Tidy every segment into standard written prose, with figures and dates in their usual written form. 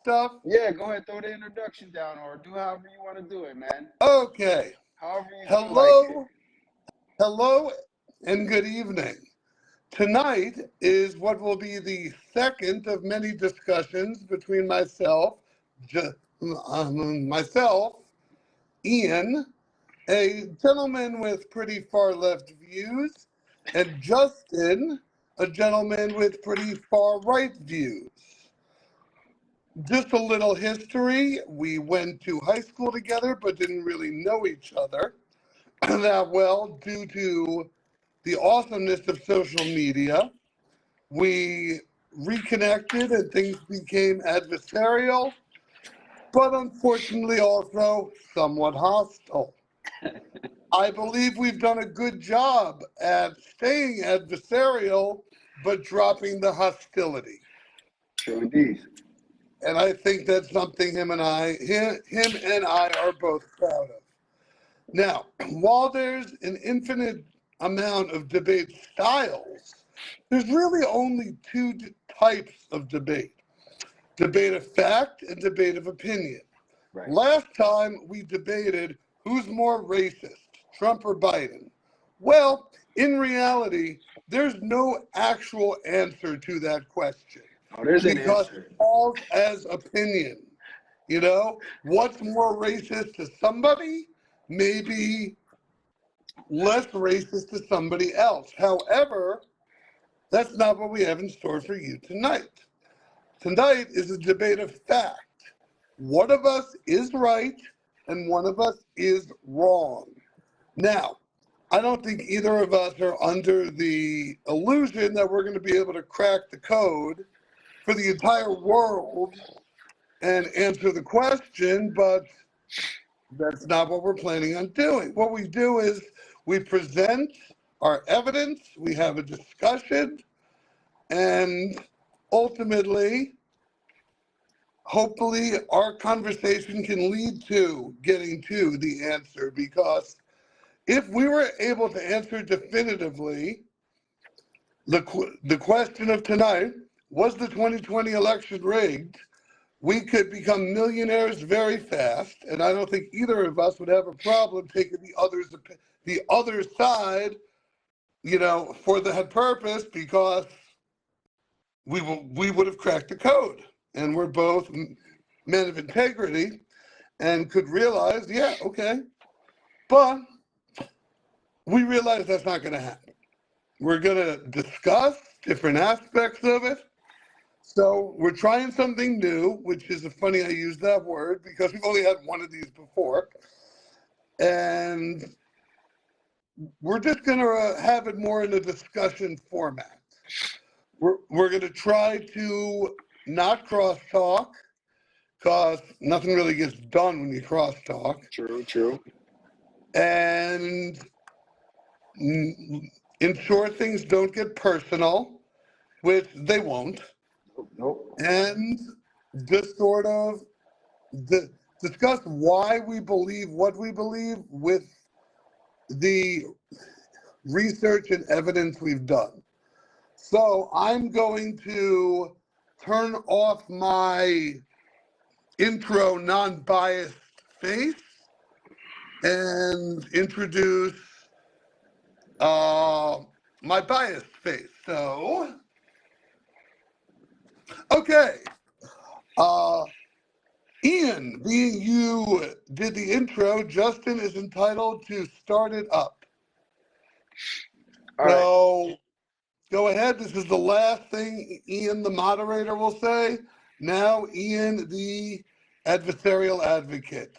stuff? Yeah, go ahead, throw the introduction down or do however you want to do it, man. Okay. However you feel like it. Hello, and good evening. Tonight is what will be the second of many discussions between myself, Ian, a gentleman with pretty far left views, and Justin, a gentleman with pretty far right views. Just a little history. We went to high school together, but didn't really know each other that well due to the awesomeness of social media. We reconnected and things became adversarial, but unfortunately also somewhat hostile. I believe we've done a good job at staying adversarial, but dropping the hostility. True indeed. And I think that's something him and I are both proud of. Now, while there's an infinite amount of debate styles, there's really only two types of debate. Debate of fact and debate of opinion. Right. Last time we debated who's more racist, Trump or Biden. Well, in reality, there's no actual answer to that question. Oh, there's an Because answer. it falls as opinion. You know, what's more racist to somebody may be less racist to somebody else. However, that's not what we have in store for you tonight. Tonight is a debate of fact. One of us is right and one of us is wrong. Now, I don't think either of us are under the illusion that we're going to be able to crack the code for the entire world and answer the question, but that's not what we're planning on doing. What we do is we present our evidence, we have a discussion, and ultimately, hopefully, our conversation can lead to getting to the answer, because if we were able to answer definitively the question of tonight, was the 2020 election rigged? We could become millionaires very fast, and I don't think either of us would have a problem taking the other side, for that purpose, because we would have cracked the code, and we're both men of integrity and could realize, yeah, okay, but we realize that's not going to happen. We're going to discuss different aspects of it. So we're trying something new, which is funny I use that word because we've only had one of these before. And we're just going to have it more in a discussion format. We're going to try to not crosstalk, because nothing really gets done when you crosstalk. True. And ensure things don't get personal, which they won't. Nope. And just sort of discuss why we believe what we believe with the research and evidence we've done. So I'm going to turn off my intro non-biased face and introduce my biased face. So, okay. Ian, being you did the intro, Justin is entitled to start it up. So, go ahead. This is the last thing Ian, the moderator, will say. Now, Ian, the adversarial advocate,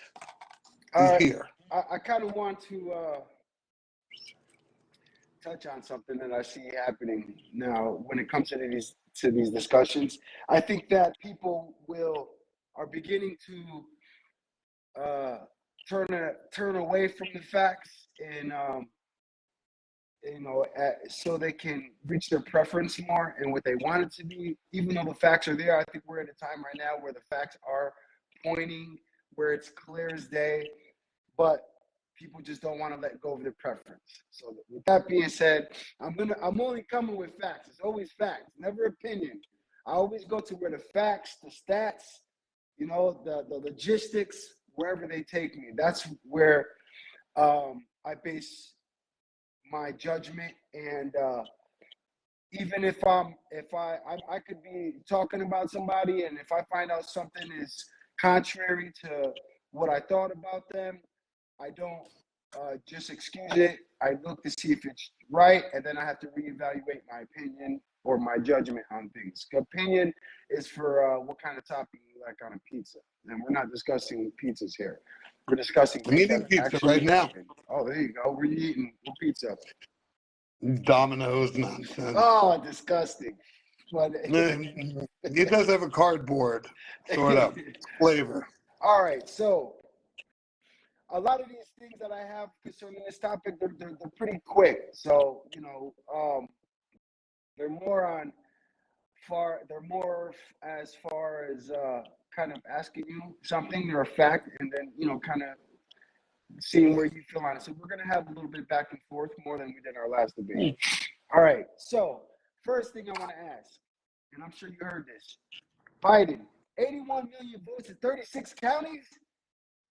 is here. I kind of want to touch on something that I see happening now when it comes to these discussions. I think that people are beginning to turn away from the facts and so they can reach their preference more and what they want it to be. Even though the facts are there, I think we're at a time right now where the facts are pointing where it's clear as day, but people just don't want to let go of their preference. So with that being said, I'm only coming with facts. It's always facts, never opinion. I always go to where the facts, the stats, the logistics, wherever they take me. That's where I base my judgment. And even if I could be talking about somebody, and if I find out something is contrary to what I thought about them, I don't just excuse it. I look to see if it's right, and then I have to reevaluate my opinion or my judgment on things. Opinion is for what kind of topping you like on a pizza, and we're not discussing pizzas here. We're discussing I'm eating pizza right now. Oh, there you go. What are you eating? What pizza? Domino's nonsense. Oh, disgusting. But it does have a cardboard sort of flavor. All right, so a lot of these things that I have concerning this topic, they're pretty quick. So they're more as far as kind of asking you something or a fact, and then kind of seeing where you feel on it. So we're gonna have a little bit back and forth more than we did our last debate. All right. So first thing I want to ask, and I'm sure you heard this: Biden, 81 million votes in 36 counties.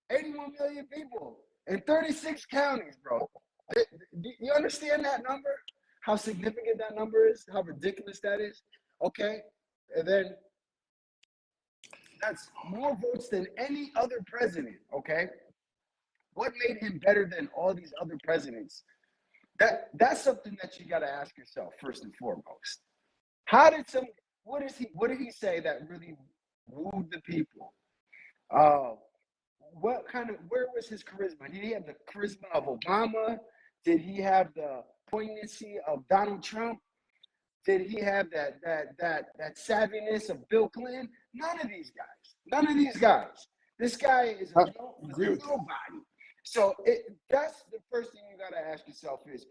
81 million people in 36 counties, bro. Do you understand that number? How significant that number is? How ridiculous that is? Okay. And then that's more votes than any other president. Okay. What made him better than all these other presidents? That's something that you got to ask yourself first and foremost. What did he say that really wooed the people? Where was his charisma? Did he have the charisma of Obama? Did he have the poignancy of Donald Trump? Did he have that savviness of Bill Clinton? None of these guys. This guy is a nobody. So that's the first thing you got to ask yourself is,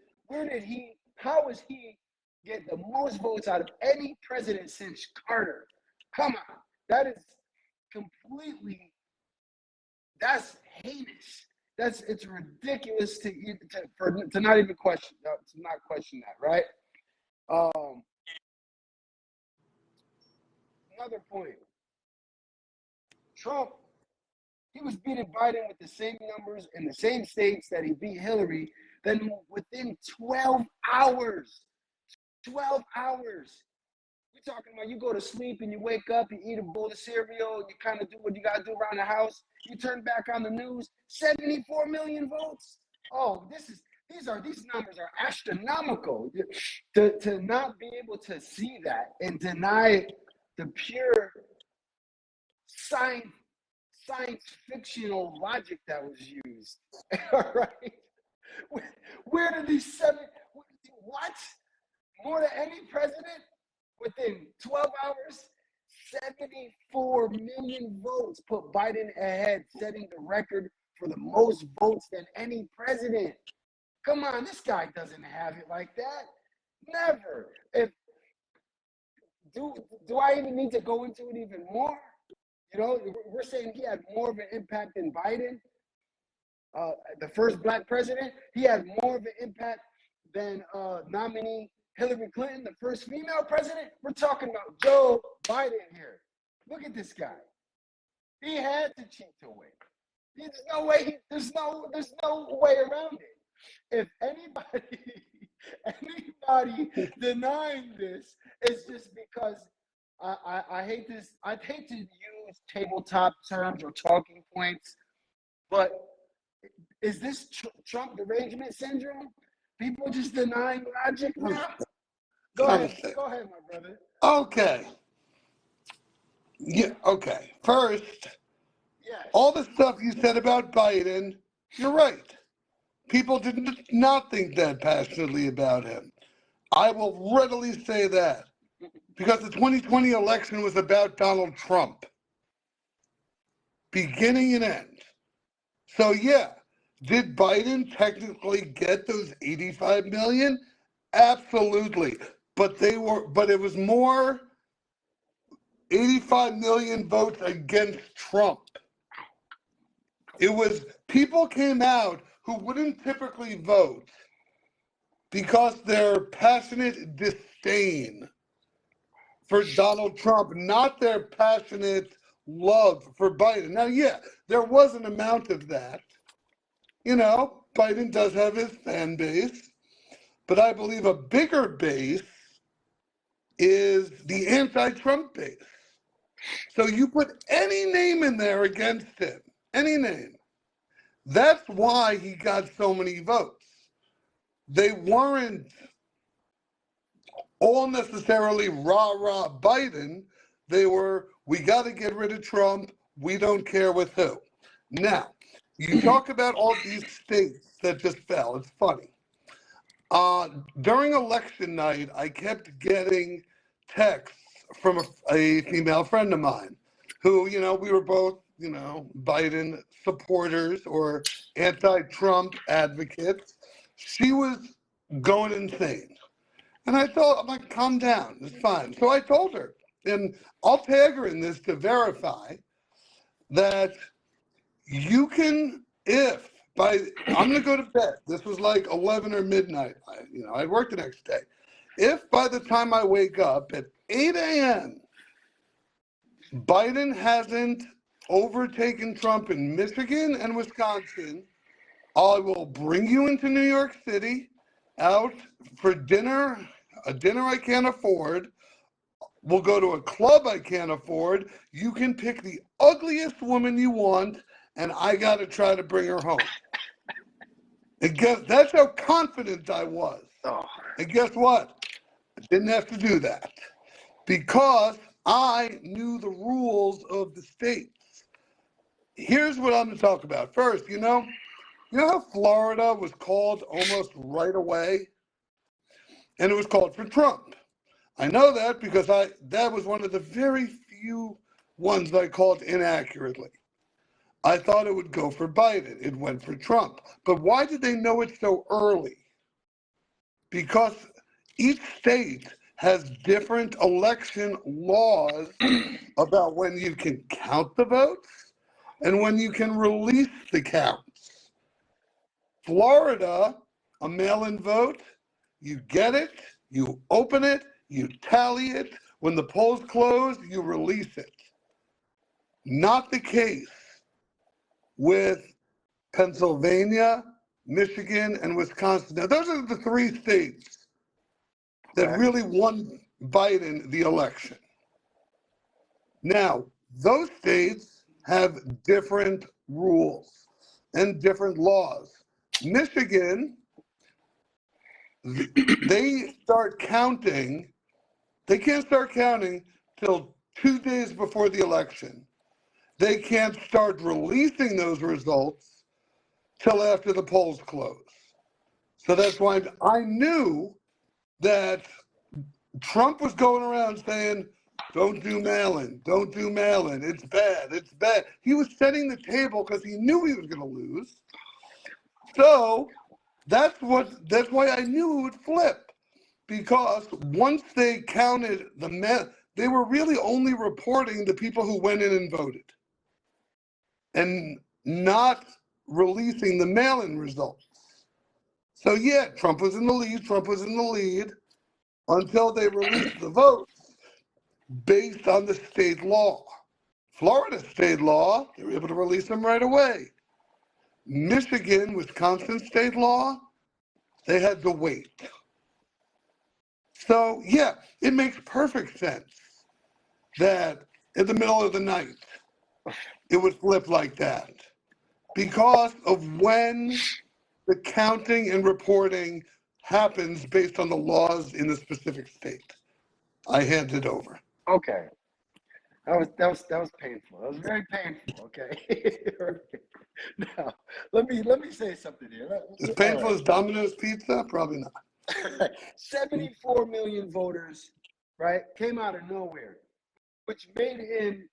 how is he get the most votes out of any president since Carter? Come on. That is completely, that's heinous. It's ridiculous to not even question, to not question that, right? Another point. Trump, he was beating Biden with the same numbers in the same states that he beat Hillary. Then within 12 hours, 12 hours. We're talking about you go to sleep and you wake up, you eat a bowl of cereal, you kind of do what you got to do around the house. You turn back on the news, 74 million votes. Oh, these numbers are astronomical. To not be able to see that and deny the pure science fictional logic that was used. All right. Where did these what? More than any president within 12 hours, 74 million votes put Biden ahead, setting the record for the most votes than any president. Come on, this guy doesn't have it like that. Never. Do I even need to go into it even more? We're saying he had more of an impact than Biden, the first black president. He had more of an impact than nominee Hillary Clinton, the first female president. We're talking about Joe Biden here. Look at this guy. He had to cheat to win. There's no way. There's no way around it. If anybody denying this, it's just because I hate this. I hate to use tabletop terms or talking points, but is this Trump derangement syndrome? People just denying logic now? Go ahead, my brother. Okay. Yeah. Okay. First, yes. All the stuff you said about Biden, you're right. People did not think that passionately about him. I will readily say that because the 2020 election was about Donald Trump, beginning and end. So yeah, did Biden technically get those 85 million? Absolutely. But it was more 85 million votes against Trump. It was people came out who wouldn't typically vote because their passionate disdain for Donald Trump, not their passionate love for Biden. Now, yeah, there was an amount of that. You know, Biden does have his fan base, but I believe a bigger base is the anti-Trump base. So you put any name in there against him, any name. That's why he got so many votes. They weren't all necessarily rah-rah Biden. They were, we got to get rid of Trump. We don't care with who. Now, you talk about all these states that just fell. It's funny. During election night, I kept getting texts from a female friend of mine who, you know, we were both, you know, Biden supporters or anti-Trump advocates. She was going insane. And I thought, I'm like, calm down, it's fine. So I told her, and I'll tag her in this to verify that you can, if I'm going to go to bed. This was like 11 or midnight. I work the next day. If by the time I wake up at 8 a.m., Biden hasn't overtaken Trump in Michigan and Wisconsin, I will bring you into New York City out for dinner, a dinner I can't afford. We'll go to a club I can't afford. You can pick the ugliest woman you want, and I got to try to bring her home. And guess that's how confident I was. And guess what? I didn't have to do that because I knew the rules of the states. Here's what I'm going to talk about. First, you know how Florida was called almost right away? And it was called for Trump. I know that because that was one of the very few ones I called inaccurately. I thought it would go for Biden. It went for Trump. But why did they know it so early? Because each state has different election laws about when you can count the votes and when you can release the counts. Florida, a mail-in vote, you get it, you open it, you tally it. When the polls close, you release it. Not the case with Pennsylvania, Michigan, and Wisconsin. Now, those are the three states that really won Biden the election. Now, those states have different rules and different laws. Michigan, they start counting, they can't start counting till 2 days before the election. They can't start releasing those results till after the polls close. So that's why I knew that Trump was going around saying, don't do mail-in, don't do mail-in, it's bad, it's bad. He was setting the table because he knew he was going to lose. So that's why I knew it would flip, because once they counted the mail, they were really only reporting the people who went in and voted and not releasing the mail-in results. So yeah, Trump was in the lead until they released the votes based on the state law. Florida state law, they were able to release them right away. Michigan, Wisconsin state law, they had to wait. So yeah, it makes perfect sense that in the middle of the night, it would flip like that because of when the counting and reporting happens based on the laws in the specific state. I hand it over. Okay. That was painful. That was very painful. Okay. Now, let me say something here. As painful as Domino's pizza? Probably not. 74 million voters, right, came out of nowhere, which made him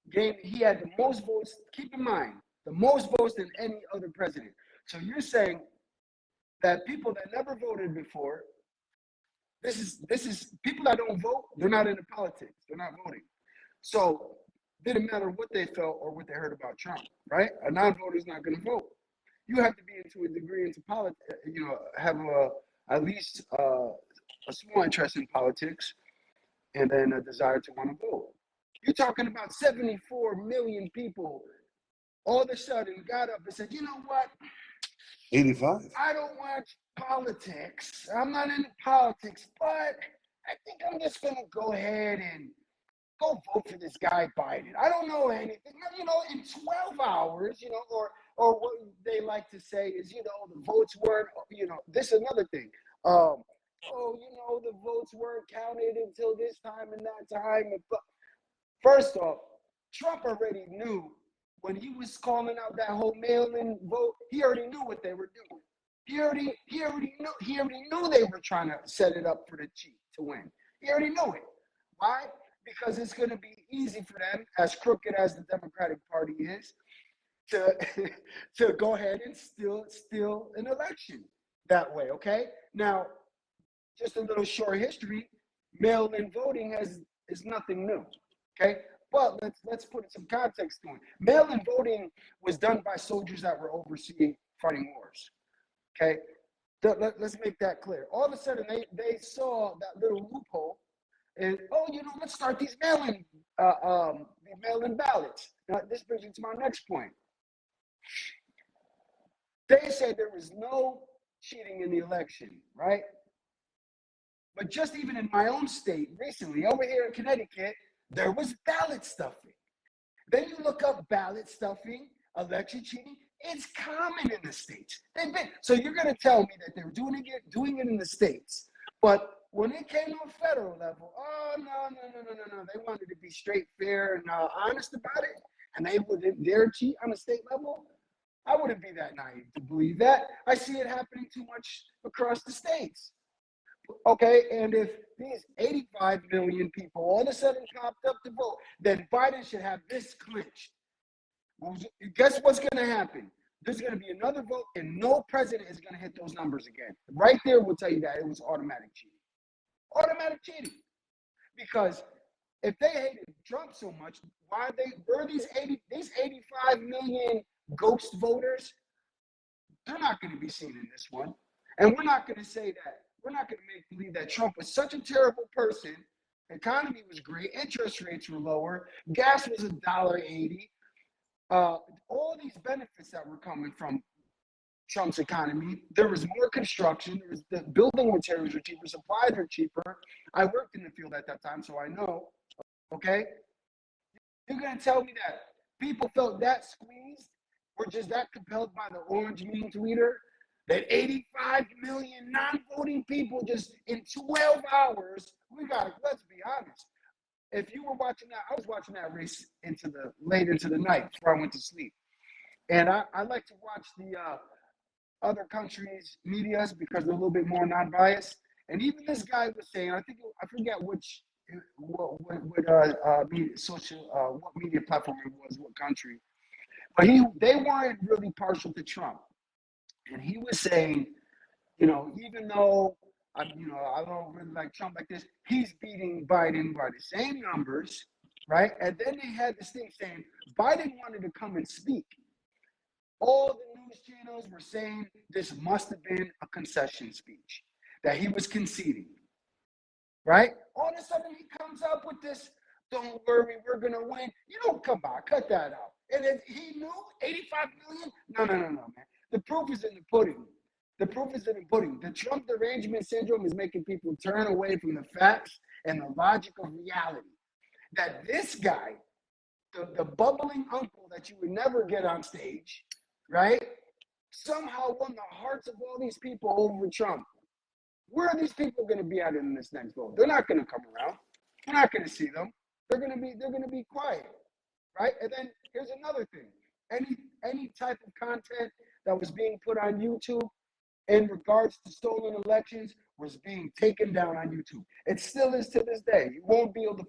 he had the most votes. Keep in mind, the most votes than any other president. So you're saying that people that never voted before, this is people that don't vote, they're not into politics. They're not voting. So it didn't matter what they felt or what they heard about Trump, right? A non-voter is not going to vote. You have to be into a degree into politics, have at least a small interest in politics and then a desire to want to vote. You're talking about 74 million people all of a sudden got up and said, you know what? 85. I don't watch politics. I'm not into politics, but I think I'm just going to go ahead and go vote for this guy Biden. I don't know anything. You know, in 12 hours, you know, or what they like to say is, you know, the votes weren't, you know, this is another thing. You know, the votes weren't counted until this time and that time. But first off, Trump already knew when he was calling out that whole mail-in vote. He already knew what they were doing. He already knew they were trying to set it up for the cheat to win. He already knew it. Why? Because it's going to be easy for them, as crooked as the Democratic Party is, to to go ahead and steal an election that way. Okay. Now, just a little short history: mail-in voting is nothing new. Okay. But let's put some context to it. Mail-in voting was done by soldiers that were overseas fighting wars. Okay. Let's make that clear. All of a sudden, they saw that little loophole, and you know, let's start these mail-in ballots. Now, this brings me to my next point. They said there was no cheating in the election, right? But just even in my own state recently, over here in Connecticut, there was ballot stuffing. Then you look up ballot stuffing, election cheating. It's common in the states. So you're going to tell me that they were doing it in the states, but when it came to a federal level, oh no. They wanted to be straight, fair, and honest about it, and they wouldn't dare cheat on a state level. I wouldn't be that naive to believe that. I see it happening too much across the states. Okay, and if these 85 million people all of a sudden popped up to vote, then Biden should have this clinched. Well, guess what's going to happen? There's going to be another vote, and no president is going to hit those numbers again. Right there will tell you that it was automatic cheating. Automatic cheating. Because if they hated Trump so much, why were these 85 million ghost voters? They're not going to be seen in this one. And we're not going to say that. We're not going to make believe that Trump was such a terrible person. The economy was great. Interest rates were lower. Gas was $1.80. All these benefits that were coming from Trump's economy. There was more construction. The building materials were cheaper. Supplies were cheaper. I worked in the field at that time, so I know. Okay? You're going to tell me that people felt that squeezed, or just that compelled by the orange mean tweeter, that 85 million non-voting people just in 12 hours, let's be honest. If you were watching that, I was watching that race late into the night before I went to sleep. And I like to watch the other countries' medias because they're a little bit more non-biased. And even this guy was saying, I forget what media platform it was, what country, but they weren't really partial to Trump. And he was saying, you know, even though I don't really like Trump like this, he's beating Biden by the same numbers, right? And then they had this thing saying Biden wanted to come and speak. All the news channels were saying this must have been a concession speech, that he was conceding, right? All of a sudden he comes up with this, don't worry, we're going to win. You don't, come on, cut that out. And then he knew 85 million? No, man. The proof is in the pudding. The proof is in the pudding. The Trump derangement syndrome is making people turn away from the facts and the logic of reality. That this guy, the bubbling uncle that you would never get on stage, right, somehow won the hearts of all these people over Trump. Where are these people going to be at in this next vote? They're not going to come around. We're not going to see them. They're going to be quiet, right? And then here's another thing. Any type of content that was being put on YouTube in regards to stolen elections was being taken down on YouTube. It still is to this day. You won't be able to.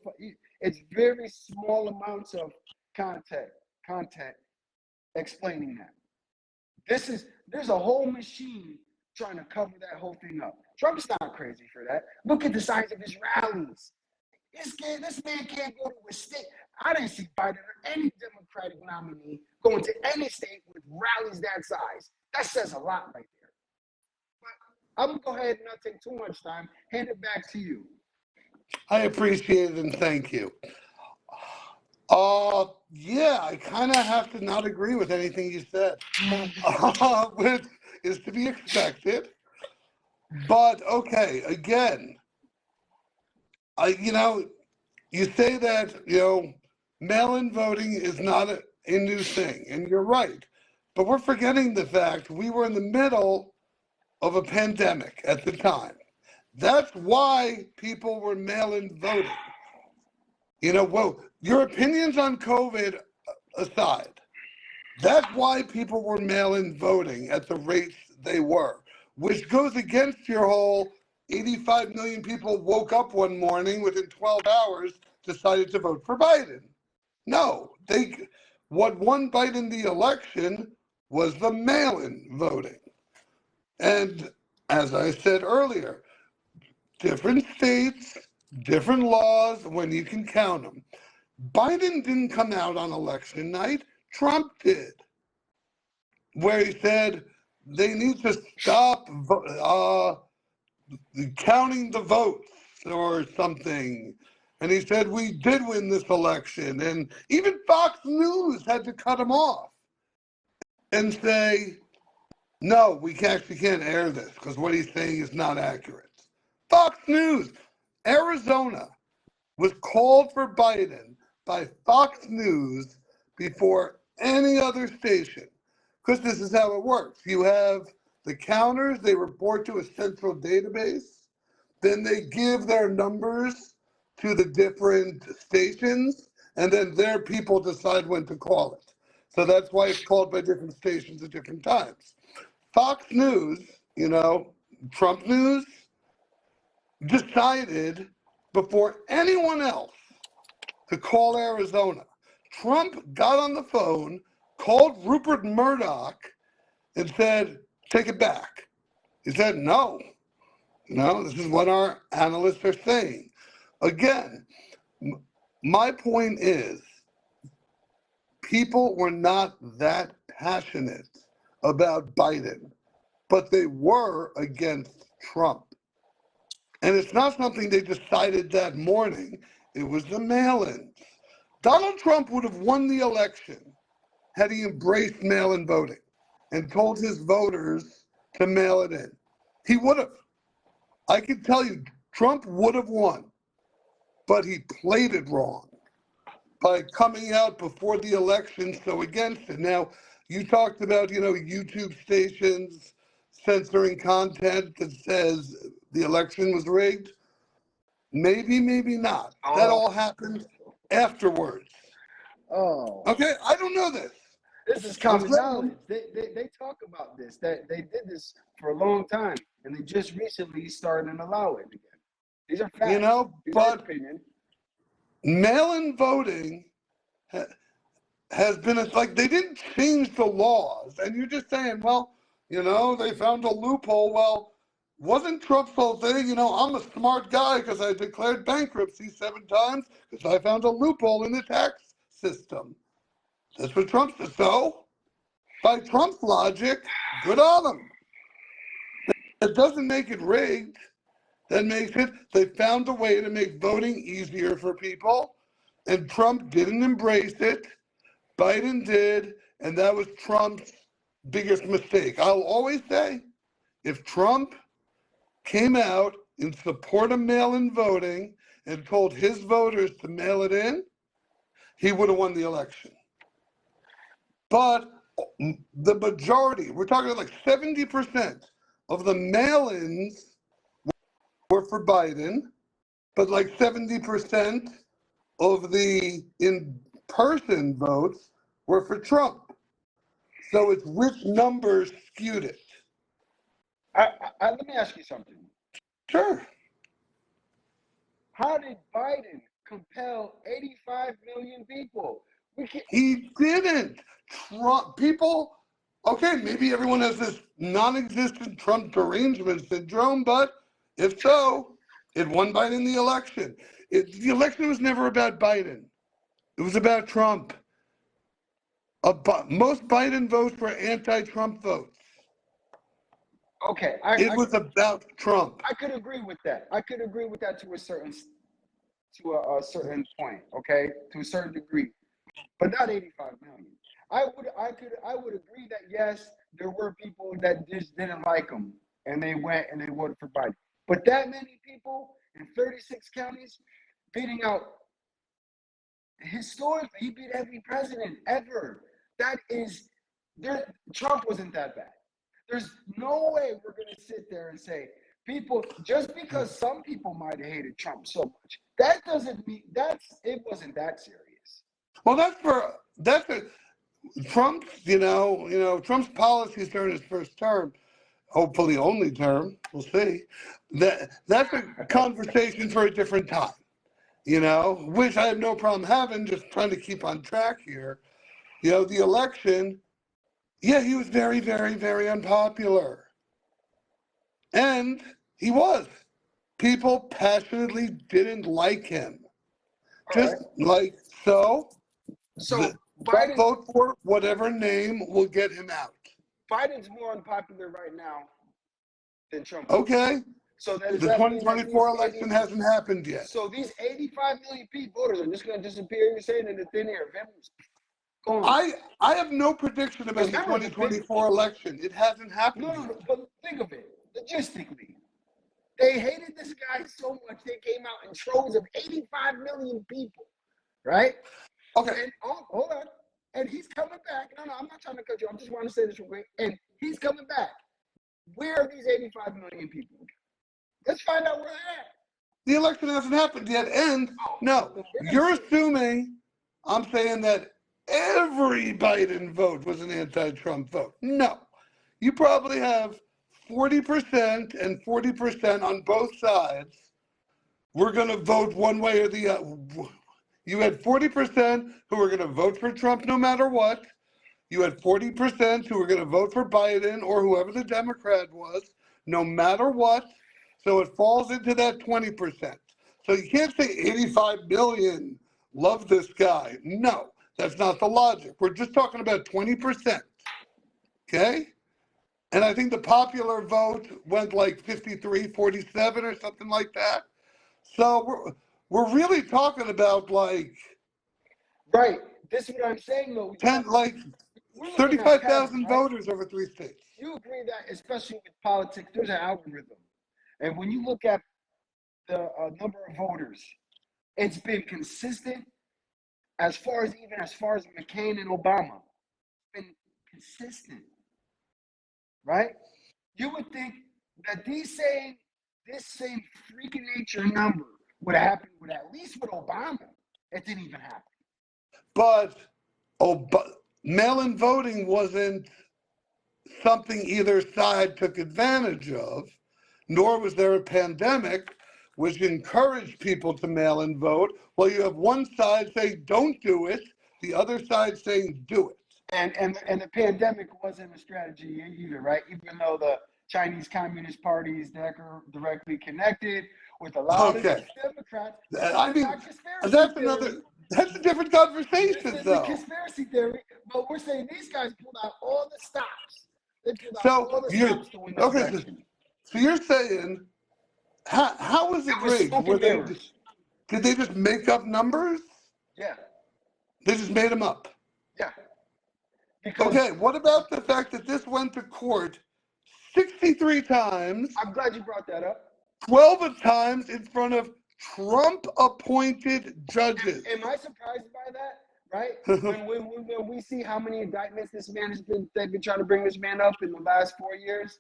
It's very small amounts of content explaining that. There's a whole machine trying to cover that whole thing up. Trump's not crazy for that. Look at the size of his rallies. This man can't go to a state. I didn't see Biden or any Democratic nominee going to any state with rallies that size. That says a lot right there. But I'm going to go ahead and not take too much time. Hand it back to you. I appreciate it and thank you. Yeah, I kind of have to not agree with anything you said, which is to be expected. But okay, again, you know, you say that, mail-in voting is not a new thing, and you're right. But we're forgetting the fact we were in the middle of a pandemic at the time. That's why people were mail-in voting. Well, your opinions on COVID aside, that's why people were mail-in voting at the rates they were, which goes against your whole 85 million people woke up one morning within 12 hours, decided to vote for Biden. No, what won Biden the election was the mail-in voting. And as I said earlier, different states, different laws when you can count them. Biden didn't come out on election night. Trump did, where he said they need to stop counting the votes or something. And he said, we did win this election. And even Fox News had to cut him off and say, no, we actually can't air this because what he's saying is not accurate. Fox News, Arizona was called for Biden by Fox News before any other station. Because this is how it works. You have the counters, they report to a central database, then they give their numbers to the different stations, and then their people decide when to call it. So that's why it's called by different stations at different times. Fox News, Trump News, decided before anyone else to call Arizona. Trump got on the phone, called Rupert Murdoch, and said, take it back. He said, no, this is what our analysts are saying. Again, my point is, people were not that passionate about Biden, but they were against Trump. And it's not something they decided that morning. It was the mail-ins. Donald Trump would have won the election had he embraced mail-in voting and told his voters to mail it in. He would have. I can tell you, Trump would have won, but he played it wrong by coming out before the election so against it. Now, you talked about, YouTube stations censoring content that says the election was rigged. Maybe, maybe not. That all happened afterwards. Oh. Okay, I don't know this. This is common knowledge. They talk about this, that they did this for a long time, and they just recently started to allow it again. These are facts. But mail-in voting has been, it's like they didn't change the laws. And you're just saying, well, they found a loophole. Well, wasn't Trump's whole thing, I'm a smart guy because I declared bankruptcy 7 times because I found a loophole in the tax system. That's what Trump said. So, by Trump's logic, good on him. That doesn't make it rigged. That makes it, they found a way to make voting easier for people, and Trump didn't embrace it. Biden did, and that was Trump's biggest mistake. I'll always say, if Trump came out in support of mail-in voting and told his voters to mail it in, he would have won the election. But the majority, we're talking like 70% of the mail-ins were for Biden, but like 70% of the in-person votes were for Trump. So it's which numbers skewed it. Let me ask you something. Sure. How did Biden compel 85 million people? He didn't. Trump people, okay, maybe everyone has this non-existent Trump derangement syndrome, but if so, it won Biden the election. The election was never about Biden. It was about Trump. Most Biden votes were anti-Trump votes. Okay. It was about Trump. I could agree with that. I could agree with that to a certain to a certain point, okay, to a certain degree, but not 85 million. I would agree that yes, there were people that just didn't like him and they went and they voted for Biden. But that many people in 36 counties beating out, historically, he beat every president ever. That is, there. Trump wasn't that bad. There's no way we're going to sit there and say people, just because some people might have hated Trump so much, that doesn't mean it wasn't that serious. Well, Trump's, Trump's policies during his first term, hopefully only term, we'll see. That's a conversation for a different time, which I have no problem having, just trying to keep on track here. The election, yeah, he was very, very, very unpopular. And he was. People passionately didn't like him. Just like so. So Don't vote for whatever name will get him out. Biden's more unpopular right now than Trump. Okay. So the 2024 election hasn't happened yet. So these 85 million people voters are just going to disappear, you're saying, in the thin air. I have no prediction about the 2024 election. It hasn't happened yet. No, but think of it. Logistically, they hated this guy so much they came out in troves of 85 million people, right? Okay. And hold on. And he's coming back. No, I'm not trying to cut you. I just want to say this real quick. And he's coming back. Where are these 85 million people? Let's find out where they're at. The election hasn't happened yet. And no, you're assuming I'm saying that every Biden vote was an anti-Trump vote. No. You probably have 40% and 40% on both sides. We're going to vote one way or the other. You had 40% who were going to vote for Trump no matter what. You had 40% who were going to vote for Biden or whoever the Democrat was, no matter what. So it falls into that 20%. So you can't say 85 million love this guy. No, that's not the logic. We're just talking about 20%. Okay? And I think the popular vote went like 53-47 or something like that. So we're really talking about like... Right. This is what I'm saying, though. 35,000 voters over 3 states. You agree that, especially with politics, there's an algorithm. And when you look at the number of voters, it's been consistent as far as McCain and Obama. It's been consistent, right? You would think that this same freaking nature number would have happened with at least with Obama. It didn't even happen. But mail-in voting wasn't something either side took advantage of, nor was there a pandemic which encouraged people to mail in vote. Well, you have one side saying don't do it, the other side saying do it. And the pandemic wasn't a strategy either, right? Even though the Chinese Communist Party is directly connected with a lot of Democrats. I mean, that's a different conversation, this is though. A conspiracy theory, but we're saying these guys pulled out all the stops. They pulled out all the stops to win the election. So you're saying, how was it rigged? Did they just make up numbers? Yeah. They just made them up? Yeah. Okay, what about the fact that this went to court 63 times? I'm glad you brought that up. 12 times in front of Trump-appointed judges. Am I surprised by that? Right? when we see how many indictments they've been trying to bring this man up in the last 4 years.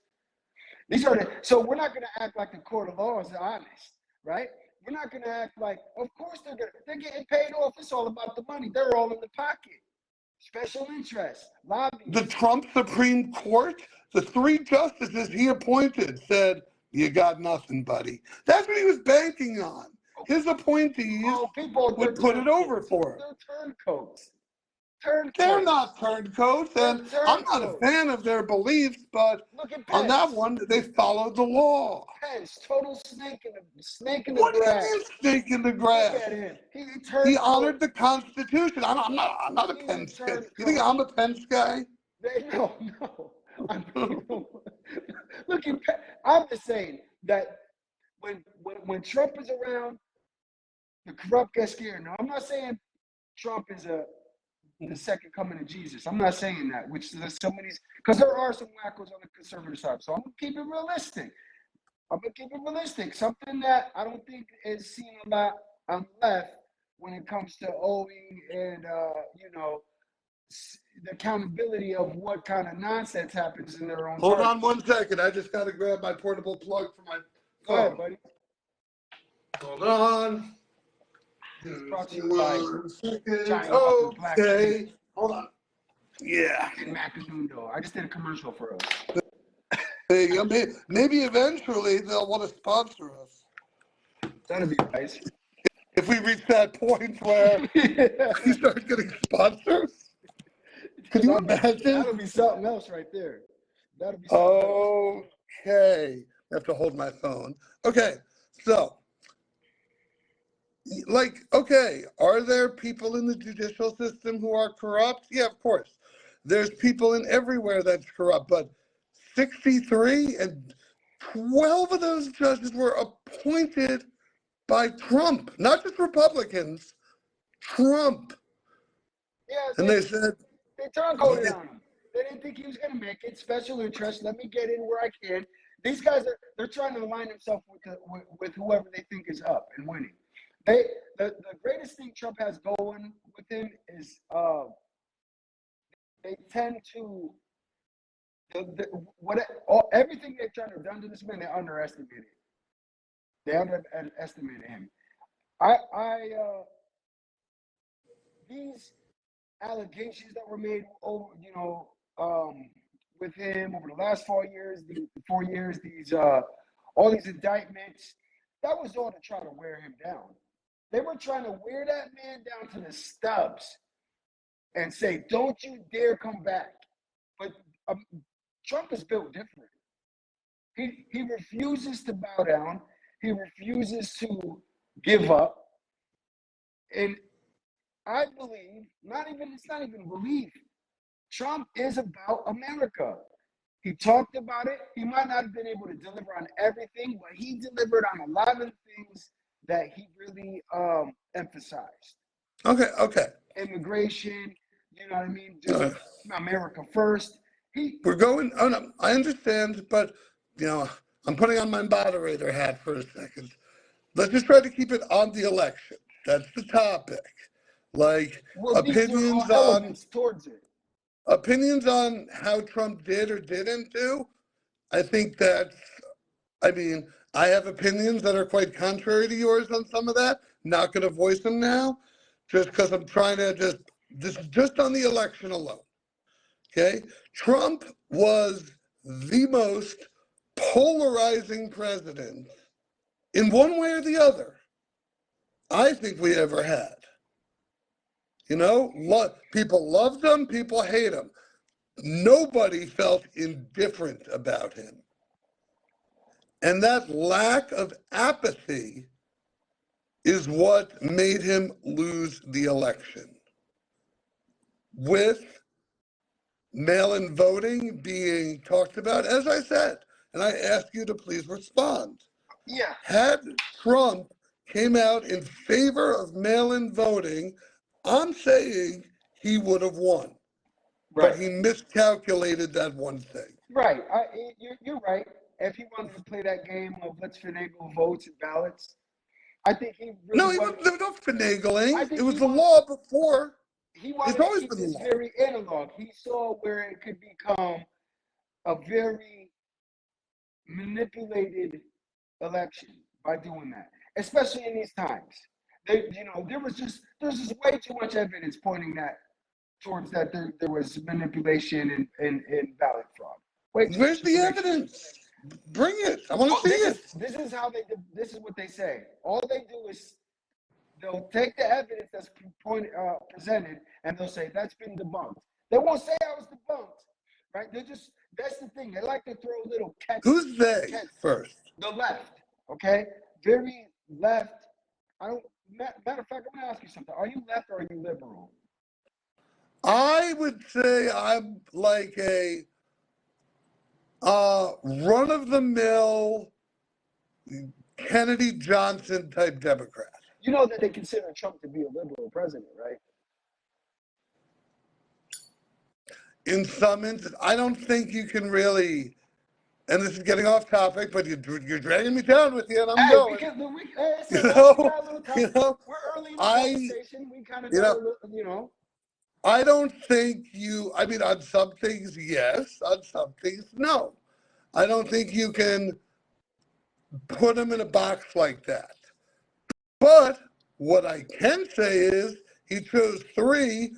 So we're not going to act like the court of law is honest, right? We're not going to act like, of course they're getting paid off. It's all about the money. They're all in the pocket. Special interests, lobbying. The Trump Supreme Court, the 3 justices he appointed said, you got nothing, buddy. That's what he was banking on. His appointees would put it over for him. They're turncoats. They're not turncoats, and I'm not a fan of their beliefs, but on that one, they followed the law. Pence, total snake in the grass. What do you mean snake in the grass? Look at him. He honored the Constitution. I'm not a Pence guy. You think I'm a Pence guy? No. Look at I'm just saying that when Trump is around, The corrupt get scared. Now, I'm not saying Trump is the second coming of Jesus. I'm not saying that, which there's some of these, because there are some wackos on the conservative side. So I'm going to keep it realistic. Something that I don't think is seen a lot on the left when it comes to owing and, the accountability of what kind of nonsense happens in their own Hold party. on 1 second. I just got to grab my portable plug for my Go phone. ahead, buddy. Hold on. It's brought to you by 1 second. Giant Muffin Black Okay. Hold on. Yeah. and Macanudo. I just did a commercial for us. There you go. Maybe eventually they'll want to sponsor us. That'd be nice. If we reach that point where we start getting sponsors, can you imagine? That'll be something else right there. That'll be something else. Okay. I have to hold my phone. Okay. So, are there people in the judicial system who are corrupt? Yeah, of course. There's people in everywhere that's corrupt, but 63 and 12 of those judges were appointed by Trump, not just Republicans, Trump. Yeah, And they said, they turncoated on him. They didn't think he was going to make it. Special interest. Let me get in where I can. These guys they're trying to align themselves with whoever they think is up and winning. The greatest thing Trump has going with him is they tend to everything they've tried to done to this man, they underestimated. They underestimated him. These allegations that were made over, with him over the last 4 years, these all these indictments, that was all to try to wear him down. They were trying to wear that man down to the stubs and say, "Don't you dare come back." But Trump is built different. He refuses to bow down. He refuses to give up. And I believe, it's not even belief. Trump is about America. He talked about it. He might not have been able to deliver on everything, but he delivered on a lot of the things that he really emphasized. Okay. Immigration, you know what I mean? Just America first. We're going, oh no, I understand, but, I'm putting on my moderator hat for a second. Let's just try to keep it on the election. That's the topic. Opinions on towards it. Opinions on how Trump did or didn't do. I think I have opinions that are quite contrary to yours on some of that. Not going to voice them now, just because I'm trying to just on the election alone. Okay, Trump was the most polarizing president in one way or the other I think we ever had. People loved him, people hate him. Nobody felt indifferent about him. And that lack of apathy is what made him lose the election. With mail-in voting being talked about, as I said, and I ask you to please respond. Yeah. Had Trump came out in favor of mail-in voting, I'm saying he would have won. Right. But he miscalculated that one thing. Right. You're right. If he wanted to play that game of let's finagle votes and ballots, I think he really there was no finagling. It was the law before. He wanted it's always to keep been the this law. very analog. He saw where it could become a very manipulated election by doing that, especially in these times. There's just way too much evidence pointing towards that there was manipulation and ballot fraud. Where's the evidence? Bring it. I want to see it. This is what they say. All they do is they'll take the evidence that's presented and they'll say that's been debunked. They won't say I was debunked, right? That's the thing. They like to throw little catches. Who's they first? The left, okay? Very left. Matter of fact, I'm gonna ask you something. Are you left or are you liberal? I would say I'm like a run-of-the-mill Kennedy Johnson type Democrat. You know that they consider Trump to be a liberal president, right? In some instances, I don't think you can really, and this is getting off topic, but you're dragging me down with you, and I'm Hey, going. hey, You listen, man, we know, got a little time. you know, We're early in the I, conversation. We kind of you got a know, little, you know. I don't think you. I mean, on some things, yes. On some things, no. I don't think you can put him in a box like that. But what I can say is he chose three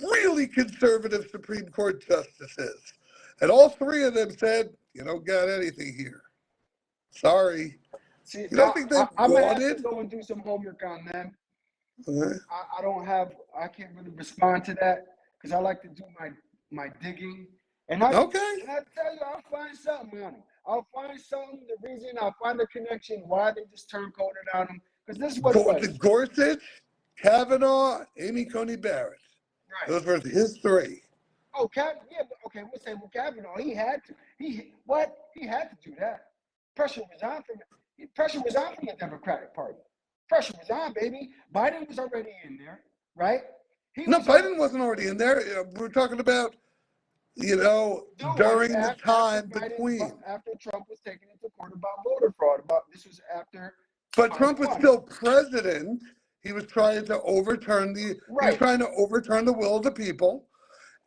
really conservative Supreme Court justices. And all three of them said, you don't got anything here. Sorry. See, You don't think they I'm gonna have to wanted? go and do some homework on them. Okay. I don't have, I can't really respond to that because I like to do my digging. And I Okay. and I tell you, I'll find something on them. I'll find something, the reason, I'll find the connection why they just turned coded on them. Because this is what it was. Gorsuch, Kavanaugh, Amy Coney Barrett. Right. Those were his three. Oh, yeah, okay, we'll say, well, Kavanaugh, he had to. He had to do that. Pressure was on from the Democratic Party. Pressure was on, baby. Biden was already in there, right? No, Biden wasn't already in there. We're talking about, during the time between. After Trump was taken into court about voter fraud. This was after. But Trump was still president. He was trying to overturn the will of the people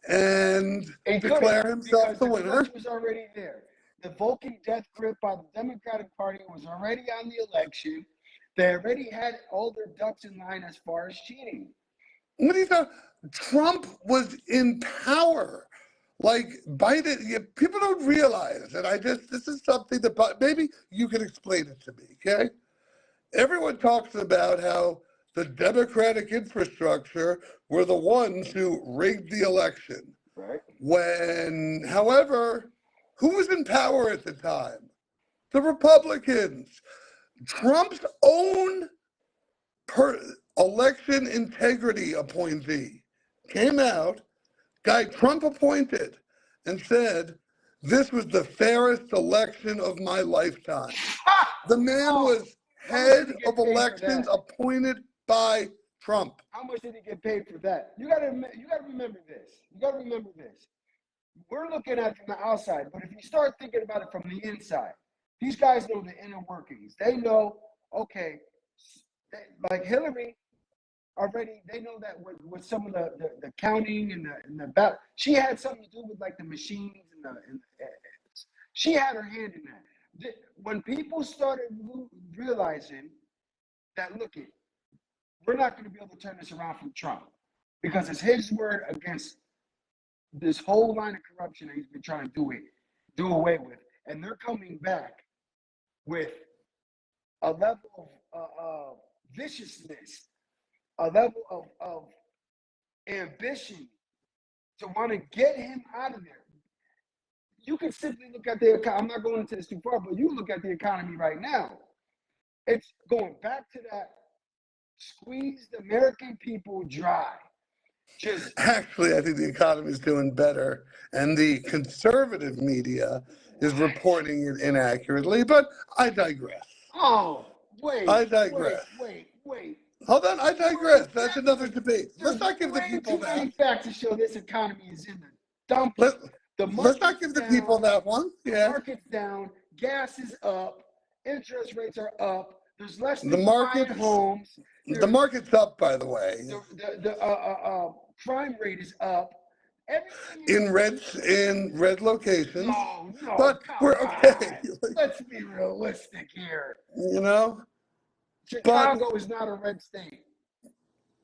and declare himself the winner. The was already there. The Vulcan death grip by the Democratic Party was already on the election. They already had all their ducks in line as far as cheating. What do you know? Trump was in power. Like Biden, people don't realize, and this is something that maybe you can explain it to me, okay? Everyone talks about how the Democratic infrastructure were the ones who rigged the election. Right. However, who was in power at the time? The Republicans. Trump's own election integrity appointee came out, guy Trump appointed, and said, this was the fairest election of my lifetime. The man was head of elections appointed by Trump. How much did he get paid for that? You gotta remember this. We're looking at it from the outside, but if you start thinking about it from the inside, these guys know the inner workings. They know, okay, like Hillary already, they know that with some of the counting and the ballot, she had something to do with like the machines and she had her hand in that. When people started realizing that, look, we're not going to be able to turn this around from Trump because it's his word against this whole line of corruption that he's been trying to do away with, and they're coming back with a level of viciousness, a level of ambition to want to get him out of there. You can simply look at the economy. I'm not going into this too far, but you look at the economy right now. It's going back to that squeeze the American people dry. Actually, I think the economy is doing better, and the conservative media is reporting it inaccurately, but I digress. Oh, wait. I digress. Wait. Hold on, I digress. That's another debate. Let's not give the people that. Too many facts to show this economy is in the dump. Let's not give the people that one. Yeah. The market's down, gas is up, interest rates are up. There's less the market homes. The market's up, by the way. The crime rate is up. In red locations. No, but we're okay. Let's be realistic here. Chicago is not a red state.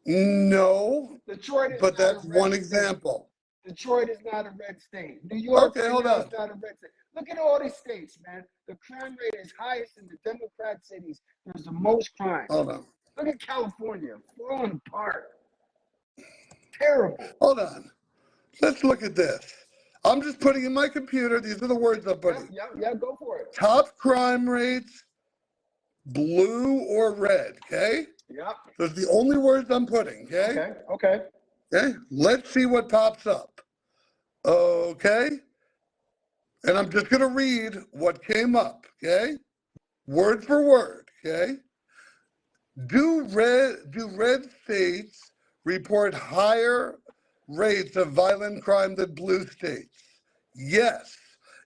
No. Detroit is but that's one example. Detroit is not a red state. New York is not a red state. Look at all these states, man. The crime rate is highest in the Democrat cities. There's the most crime. Hold on. Look at California, falling apart. Terrible. Hold on. Let's look at this. I'm just putting in my computer. These are the words I'm putting. Yeah, go for it. Top crime rates, blue or red, okay? Yeah. Those are the only words I'm putting, okay? Okay. Let's see what pops up. Okay? And I'm just going to read what came up, okay? Word for word, okay? Do red states report higher rates of violent crime than blue states? Yes.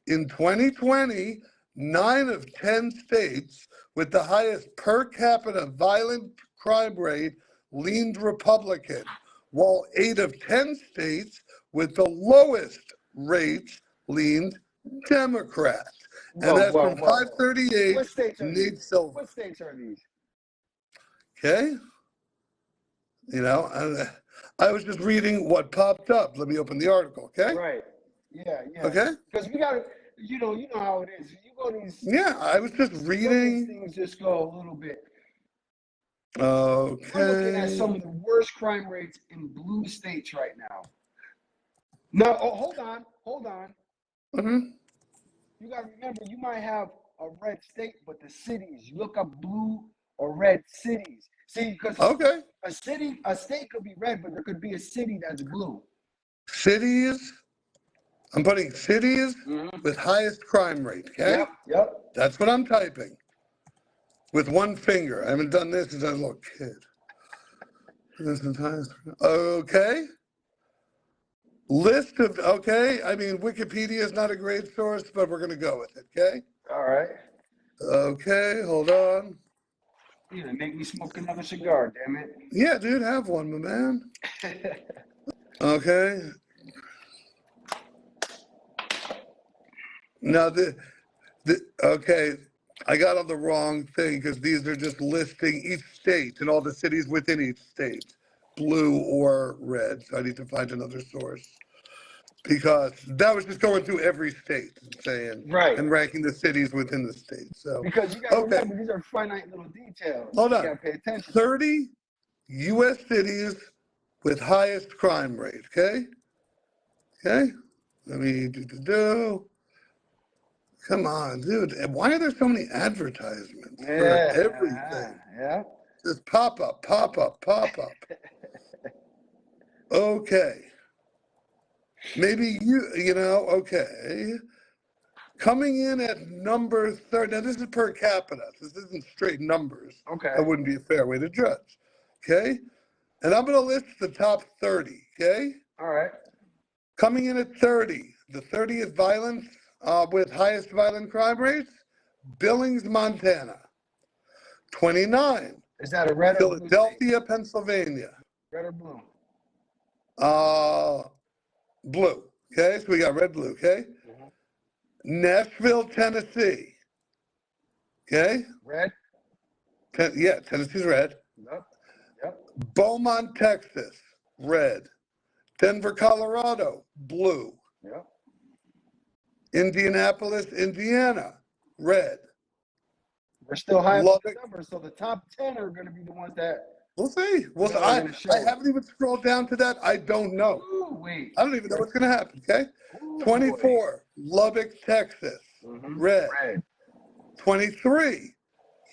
In 2020, 9 of 10 states with the highest per capita violent crime rate leaned Republican, while 8 of 10 states with the lowest rates leaned Democrat. And that's from 538, What states are Nate these? Silver. What states are these? Okay? You know, I was just reading what popped up. Let me open the article, okay? Right. Yeah, yeah. Okay? Because we got to, you know how it is. You go to these. Yeah, I was just Some of reading. these things just go a little bit. Okay. We're looking at some of the worst crime rates in blue states right now. Now, hold on. Mm-hmm. You got to remember, you might have a red state, but the cities, you look up blue or red cities. See, because Okay. a state could be red, but there could be a city that's blue. Cities. I'm putting cities with highest crime rate, okay? Yep. That's what I'm typing. With one finger. I haven't done this since I was a little kid. Okay. List of, okay. I mean, Wikipedia is not a great source, but we're going to go with it, okay? All right. Okay, hold on. You're going to make me smoke another cigar, damn it. Yeah, dude, have one, my man. Okay. Now, okay, I got on the wrong thing because these are just listing each state and all the cities within each state, blue or red. So I need to find another source because that was just going through every state and saying, right, and ranking the cities within the state. So because you got to remember, these are finite little details. Hold on. You got to pay attention. 30 U.S. cities with highest crime rate. Okay. Okay. Let me do. Come on, dude. Why are there so many advertisements for everything? Yeah. Just pop up. Okay. Maybe okay. Coming in at number 30. Now, this is per capita. This isn't straight numbers. Okay. That wouldn't be a fair way to judge. Okay. And I'm going to list the top 30. Okay. All right. Coming in at 30. The 30th violence with highest violent crime rates, Billings, Montana. 29. Is that a red or blue Philadelphia, Pennsylvania. Red or blue? Blue. Okay, so we got red, blue. Okay. Mm-hmm. Nashville, Tennessee. Okay. Red. Tennessee's red. Yep. Beaumont, Texas. Red. Denver, Colorado. Blue. Yep. Indianapolis, Indiana. Red. We're still high on the numbers, so the top 10 are going to be the ones that. We'll see. I haven't even scrolled down to that. I don't know. Ooh, wait. I don't even know what's going to happen. Okay. Ooh, 24, boy. Lubbock, Texas. Red. 23,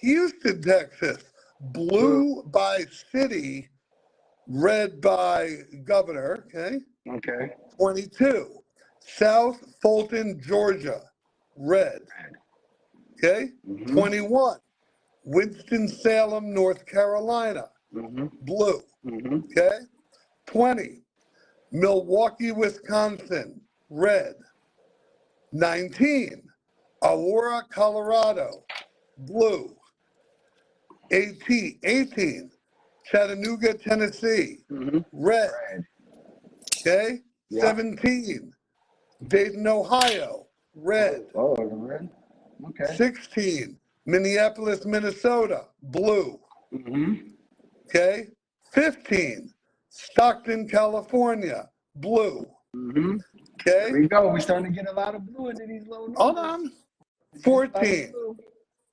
Houston, Texas. Blue by city, red by governor. Okay. 22, South Fulton, Georgia. Red. Okay. 21, Winston-Salem, North Carolina. Blue. Okay. 20, Milwaukee, Wisconsin. Red. 19, Aurora, Colorado. Blue. 18, Chattanooga, Tennessee. Red. Okay. 17, Dayton, Ohio. Red. Oh, red. Okay. 16, Minneapolis, Minnesota. Blue. Okay. 15, Stockton, California. Blue. Okay. There we go. We're starting to get a lot of blue into these low numbers. Hold on. 14,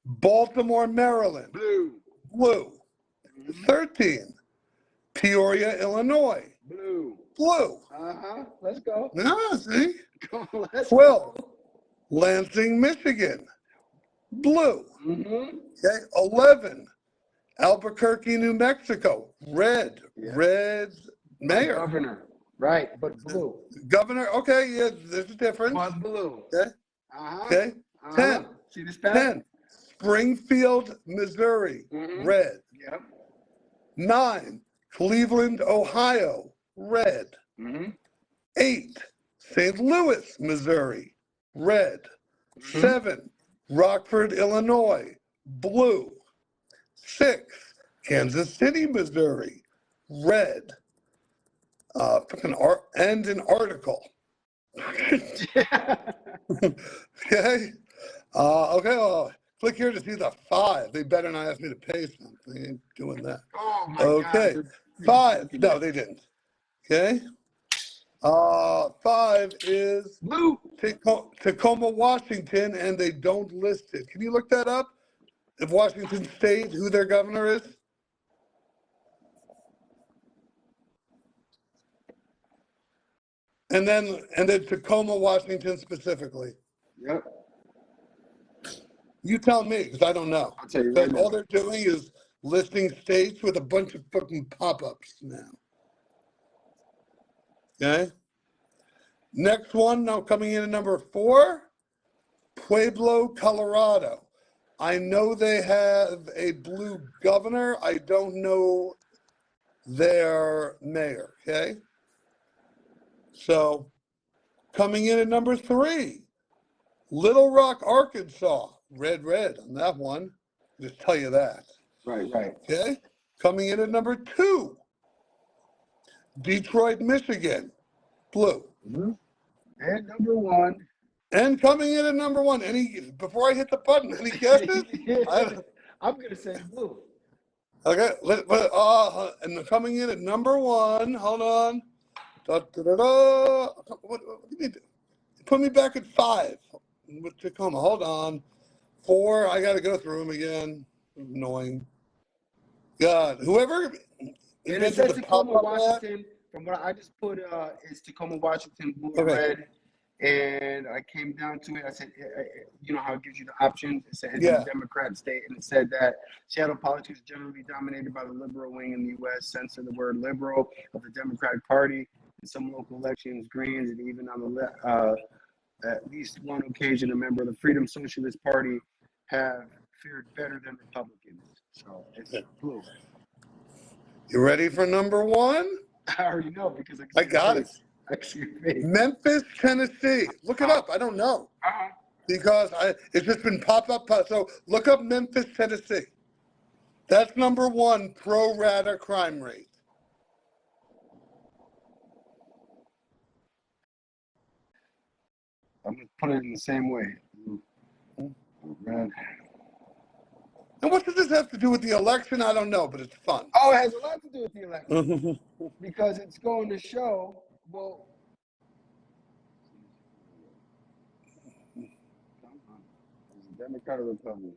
Baltimore, Maryland. Blue. 13, Peoria, Illinois. Blue. Let's go. See? 12, go. Lansing, Michigan. Blue. Okay. 11, Albuquerque, New Mexico. Red. Red mayor. Governor. Right, but blue. Governor. Okay. Yeah, there's a difference. But blue. Okay. Okay. 10. See this pattern? 10, Springfield, Missouri. Red. 9, Cleveland, Ohio, red. Mm-hmm. 8, St. Louis, Missouri, red. Mm-hmm. 7, Rockford, Illinois, blue. 6, Kansas City, Missouri, red. And an article. Okay. Okay. Click here to see the 5. They better not ask me to pay something. They ain't doing that. Oh my Okay. God. 5. No, they didn't. Okay. 5 is Blue. Tacoma, Washington, and they don't list it. Can you look that up? If Washington State, who their governor is? And then Tacoma, Washington specifically. Yep. You tell me, because I don't know. I'll tell you Because right all now. they're doing is listing states with a bunch of fucking pop-ups now. Okay. Next one, now coming in at number 4, Pueblo, Colorado. I know they have a blue governor. I don't know their mayor. Okay. So coming in at number 3, Little Rock, Arkansas. Red on that one. Just tell you that. Right. Okay. Coming in at number 2, Detroit, Michigan. Blue. Mm-hmm. And number 1. And coming in at number 1, before I hit the button, any guesses? I'm gonna say blue. Okay, and coming in at number 1, hold on. What do you mean? Put me back at 5 with Tacoma. Hold on. 4, I got to go through them again. Annoying. God, whoever And it invented says the Tacoma, pop-up Washington. From what I just put, is Tacoma, Washington, blue and Okay. red. And I came down to it. I said, you know how it gives you the options? It said it's Yeah. a Democrat state, and it said that Seattle politics is generally dominated by the liberal wing in the U.S. Censor the word liberal of the Democratic Party. In some local elections, Greens, and even on the at least one occasion, a member of the Freedom Socialist Party have fared better than Republicans. So it's blue. You ready for number 1? I already know because I got it. I see your face. Memphis, Tennessee. Look it up. I don't know. Because it's just been pop up. So look up Memphis, Tennessee. That's number 1 pro rata crime rate. I'm going to put it in the same way. Red. And what does this have to do with the election? I don't know, but it's fun. Oh, it has a lot to do with the election. Because it's going to show, well, is it Democrat or Republican?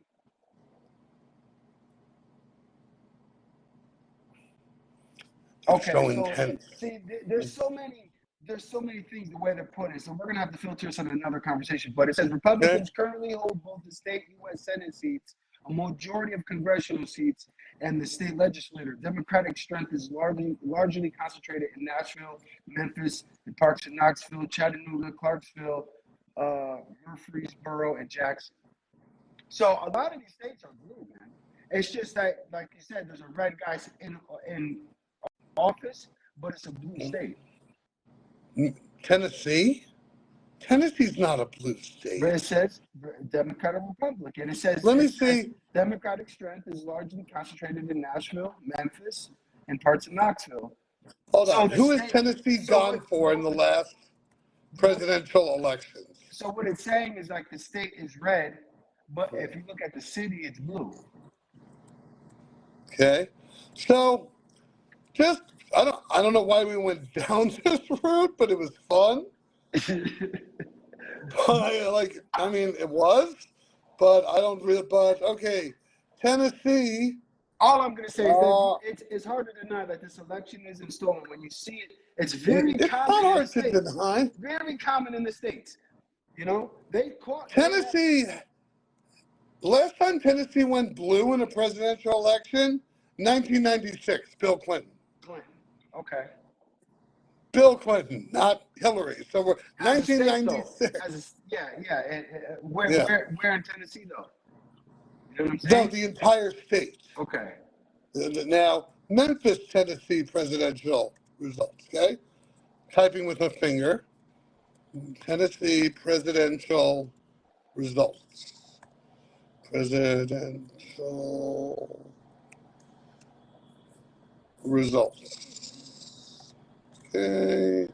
Okay, so see, there's so many things the way they're put it. So we're gonna have to filter this on another conversation. But it says Republicans currently hold both the state U.S. Senate seats, a majority of congressional seats, and the state legislature. Democratic strength is largely concentrated in Nashville, Memphis, and parts of Knoxville, Chattanooga, Clarksville, Murfreesboro, and Jackson. So a lot of these states are blue, man. It's just that, like you said, there's a red guy in office, but it's a blue state. Tennessee? Tennessee's not a blue state. But it says Democrat or Republican. It says, let me see. Democratic strength is largely concentrated in Nashville, Memphis, and parts of Knoxville. Hold on. Who has Tennessee gone for in the last presidential elections? So what it's saying is like the state is red, but if you look at the city, it's blue. Okay. So just I don't know why we went down this route, but it was fun. It was, but I don't really. But okay, Tennessee. All I'm gonna say is that it's hard to deny that this election isn't stolen. When you see it, it's very common. It's not hard to deny. Very common in the states. You know, they caught Tennessee. Last time Tennessee went blue in a presidential election, 1996, Bill Clinton. Okay. Bill Clinton, not Hillary. So we're 1996. Where in Tennessee though? You know what I'm No, saying? the entire state. Okay. Now, Memphis, Tennessee presidential results, okay? Typing with a finger. Tennessee presidential results. Presidential results. Okay.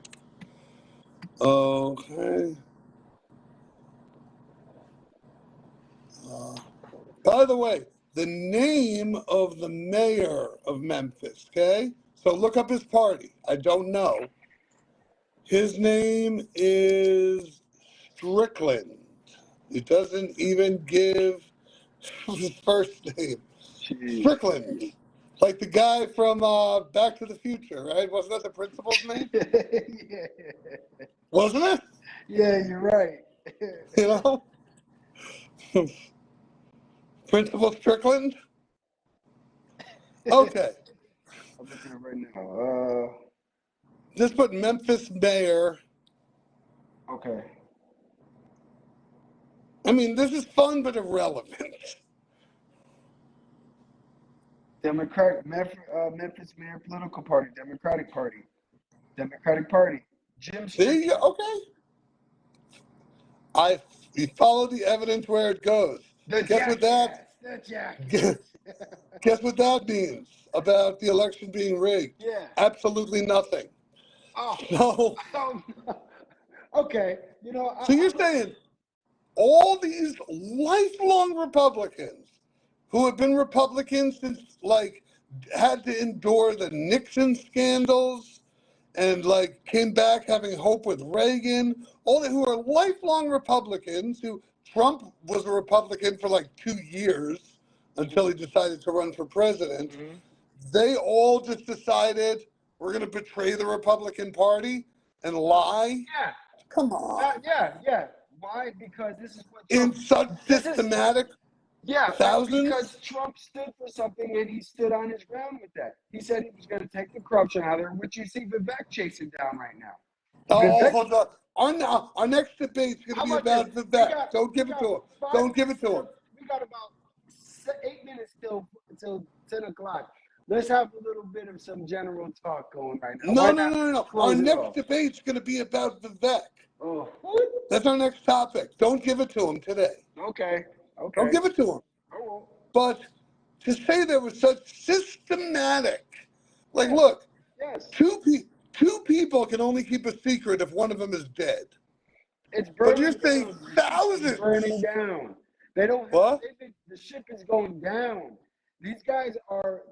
Okay. By the way, the name of the mayor of Memphis, okay? So look up his party. I don't know. His name is Strickland. It doesn't even give his first name. Jeez. Strickland. Like the guy from Back to the Future, right? Wasn't that the principal's name? Yeah. Wasn't it? Yeah, you're right. You know? Principal Strickland? Okay. I'm looking at it right now. Just put Memphis mayor. Okay. I mean, this is fun but irrelevant. Memphis Mayor Political Party, Democratic Party. Democratic Party. Jim There you Strickland. go. Okay. We follow the evidence where it goes. The Guess what that? The jackass. Guess what that means about the election being rigged? Yeah. Absolutely nothing. Oh. So, Oh no. Okay. so you're saying all these lifelong Republicans who have been Republicans since had to endure the Nixon scandals and came back having hope with Reagan, who are lifelong Republicans who Trump was a Republican for 2 years until he decided to run for president. Mm-hmm. They all just decided we're going to betray the Republican Party and lie. Yeah. Come on. Yeah. Why? Because this is what In such systematic thousands? because Trump stood for something and he stood on his ground with that. He said he was going to take the corruption out of there, which you see Vivek chasing down right now. Oh, hold on. Our next debate's going to be about Vivek. Don't give it to him. Don't give it to him. We got about 8 minutes till 10 o'clock. Let's have a little bit of some general talk going right now. No. Our next debate's going to be about Vivek. Oh. That's our next topic. Don't give it to him today. Okay. Don't give it to him. Oh. But to say there was such systematic, look, yes. two people can only keep a secret if one of them is dead. It's burning But you're saying down. thousands. It's burning down. They don't. What? They think the ship is going down. These guys are.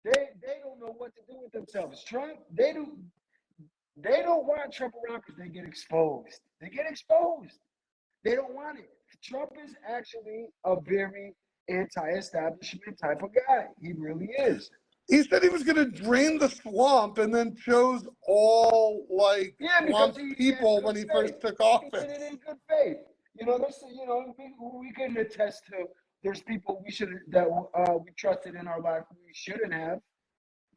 They don't know what to do with themselves. Trump. They don't want Trump around because they get exposed. They get exposed. They don't want it. Trump is actually a very anti-establishment type of guy. He really is. He said he was going to drain the swamp and then chose all swamp people when he first took office. He did it in good faith. We can attest to there's people we trusted in our life we shouldn't have,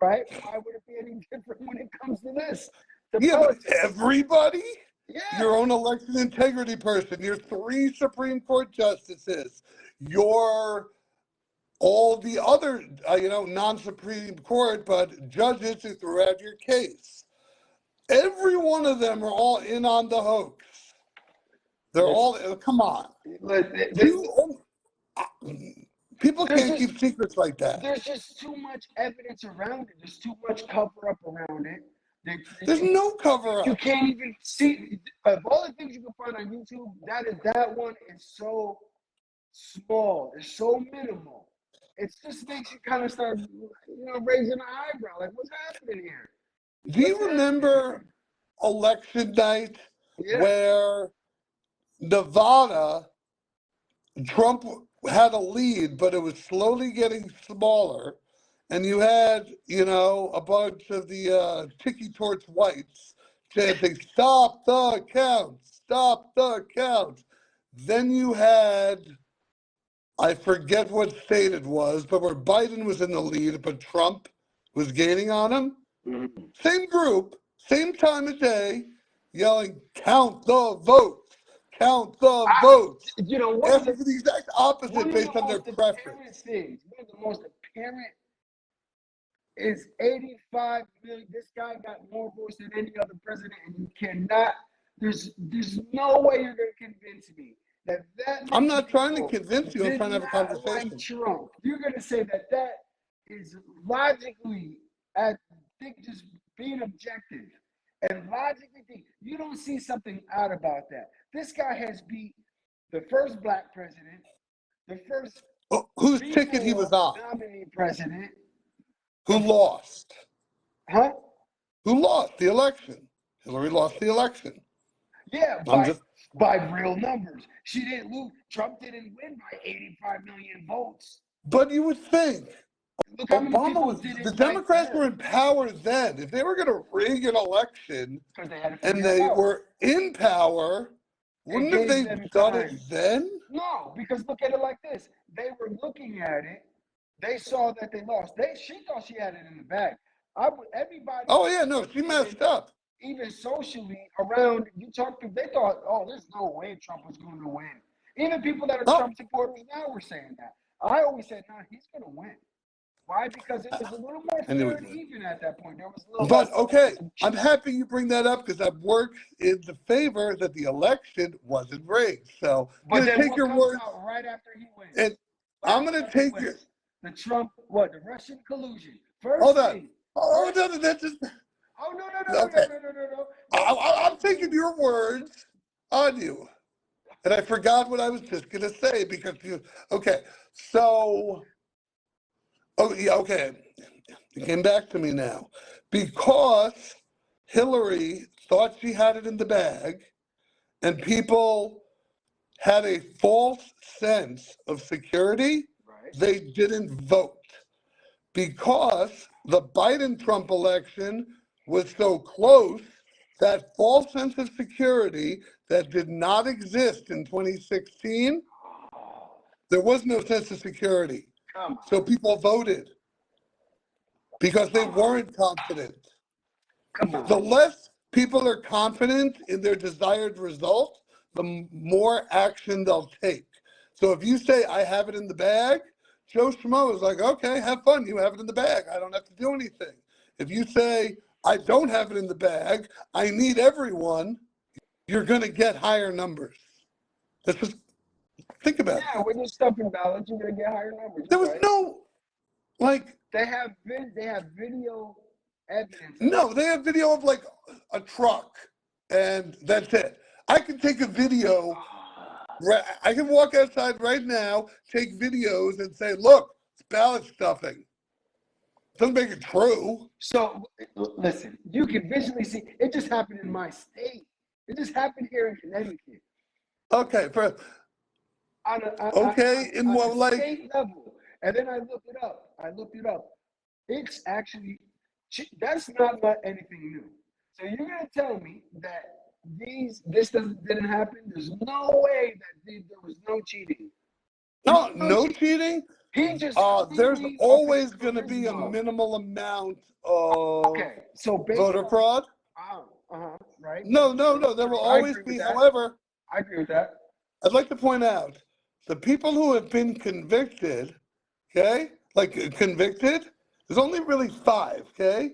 right? Why would it be any different when it comes to this? But everybody? Yeah. Your own election integrity person, your 3 Supreme Court justices, your all the other, non-Supreme Court, but judges who threw out your case. Every one of them are all in on the hoax. They're all, come on. People can't keep secrets like that. There's just too much evidence around it. There's too much cover-up around it. There's no cover-up. You can't even see. Of all the things you can find on YouTube, that one is so small. It's so minimal. It just makes you kind of start, raising an eyebrow. Like, what's happening here? Do you remember election night where Nevada, Trump had a lead, but it was slowly getting smaller, and you had, a bunch of the Tiki Torch whites chanting, "Stop the count, stop the count." Then you had, I forget what state it was, but where Biden was in the lead, but Trump was gaining on him. Mm-hmm. Same group, same time of day, yelling, "Count the votes, count the votes." Asking for the exact opposite based on their preference. One of the most apparent is 85 million. This guy got more votes than any other president, and you cannot. There's no way you're going to convince me that I'm many not trying to people convince you. I'm did trying to have a not like conversation. Trump. You're going to say that is logically, I think, just being objective and logically think you don't see something odd about that. This guy has beat the first black president, the first Whose ticket he female was on? nominee president. Who lost? Huh? Who lost the election? Hillary lost the election. Yeah, I'm just. by real numbers. She didn't lose. Trump didn't win by 85 million votes. But you would think Look how many Obama people was. The didn't like Democrats were him in power then. If they were going to rig an election because they had to and figure it they out. were in power, It wouldn't have gave they them done it time. then? No, because look at it like this. They were looking at it. They saw that they lost. She thought she had it in the bag. Everybody. Oh yeah, no, she messed up. Even socially around, you talk to, they thought, oh, there's no way Trump was going to win. Even people that are Trump supporters now were saying that. I always said, no, he's going to win. Why? Because it was a little more fair and even at that point. There was a little But less. okay, I'm happy you bring that up because that works in the favor that the election wasn't rigged. So I'm But going to then take what your comes words, out right after he wins? and I'm going to take your. The Trump, the Russian collusion. Hold on. Thing. Oh, no, that's just. Oh, no. Okay. No. I'm taking your words on you. And I forgot what I was just going to say because you. Okay. So. Oh, yeah, okay. It came back to me now. Because Hillary thought she had it in the bag and people had a false sense of security, Right. they didn't vote. Because the Biden-Trump election was so close, that false sense of security that did not exist in 2016, there was no sense of security. So people voted because they weren't confident. Come on. The less people are confident in their desired result, the more action they'll take. So if you say, I have it in the bag, Joe Schmo is like, okay, have fun. You have it in the bag. I don't have to do anything. If you say, I don't have it in the bag, I need everyone, you're going to get higher numbers. Let's just think about it. Yeah, when you're stuffing ballots, you're going to get higher numbers. There was no, like. They have video evidence. No, they have video of like a truck, and that's it. I can take a video. I can walk outside right now, take videos, and say, "Look, it's ballot stuffing." Doesn't make it true. So listen, you can visually see. It just happened in my state. It just happened here in Connecticut. Okay, On a state level, and then I looked it up. It's actually that's not anything new. So you're gonna tell me that this didn't happen? There's no way that there was no cheating. No cheating. He just there's always going to be a minimal amount of voter fraud. Right. No. There will always be. However, I agree with that. I'd like to point out the people who have been convicted, okay, there's only really 5, okay?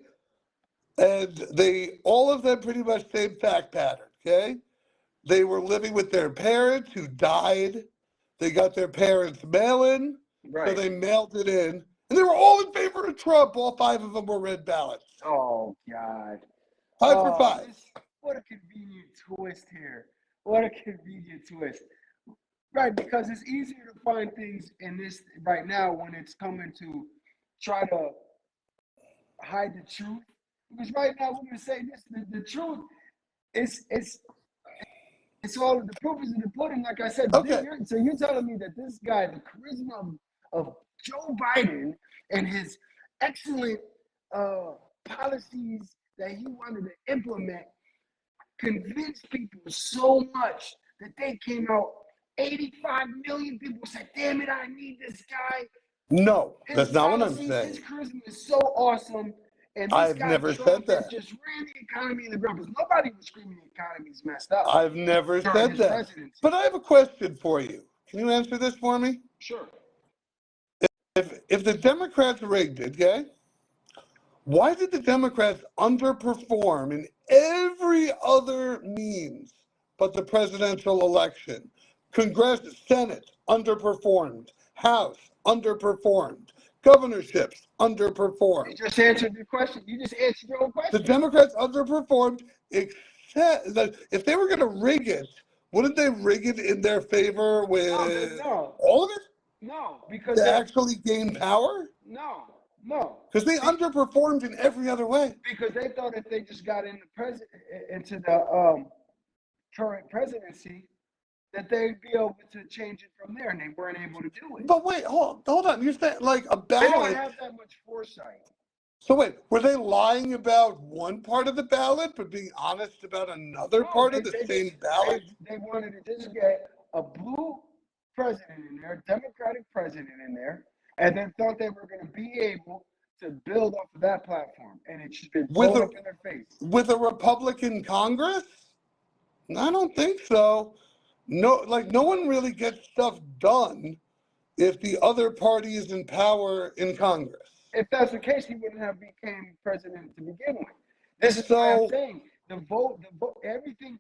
And all of them pretty much same fact pattern, okay? They were living with their parents who died. They got their parents' mail-in, so they mailed it in. And they were all in favor of Trump. All 5 of them were red ballots. Oh, God. 5 for 5. What a convenient twist here. What a convenient twist. Right, because it's easier to find things in this right now when it's coming to try to hide the truth. Because right now, we're going to say this, the truth it's all, the proof is in the pudding, like I said. Okay. So you're telling me that this guy, the charisma of Joe Biden and his excellent policies that he wanted to implement convinced people so much that they came out, 85 million people said, damn it, I need this guy. No, that's not what I'm saying. His charisma is so awesome. And I've never said that. Just ran the economy in the ground because nobody was screaming the economy's messed up. I've never said that. But I have a question for you. Can you answer this for me? Sure. If the Democrats rigged it, okay, Why did the Democrats underperform in every other means but the presidential election? Congress, Senate underperformed. House underperformed. Governorships You underperformed. just answered your question. You just answered your own The question. Democrats underperformed, except that if they were going to rig it, wouldn't they rig it in their favor with No, all of it no, because to they actually gain power? no, Because they underperformed in every other way. because they thought if they just got into the current presidency, that they'd be able to change it from there, and they weren't able to do it. But wait, hold on. You're saying like a They don't ballot. have that much foresight. So wait, were they lying about one part of the ballot, but being honest about another No, part of the same ballot? they wanted to just get a blue president in there, Democratic president in there, and then thought they were going to be able to build off of that platform, and it's just been With blown a up in their face. with a Republican Congress? I don't think so. No, like no one really gets stuff done if the other party is in power in Congress. If that's the case, he wouldn't have became president to begin with. This is why I'm saying the vote, everything.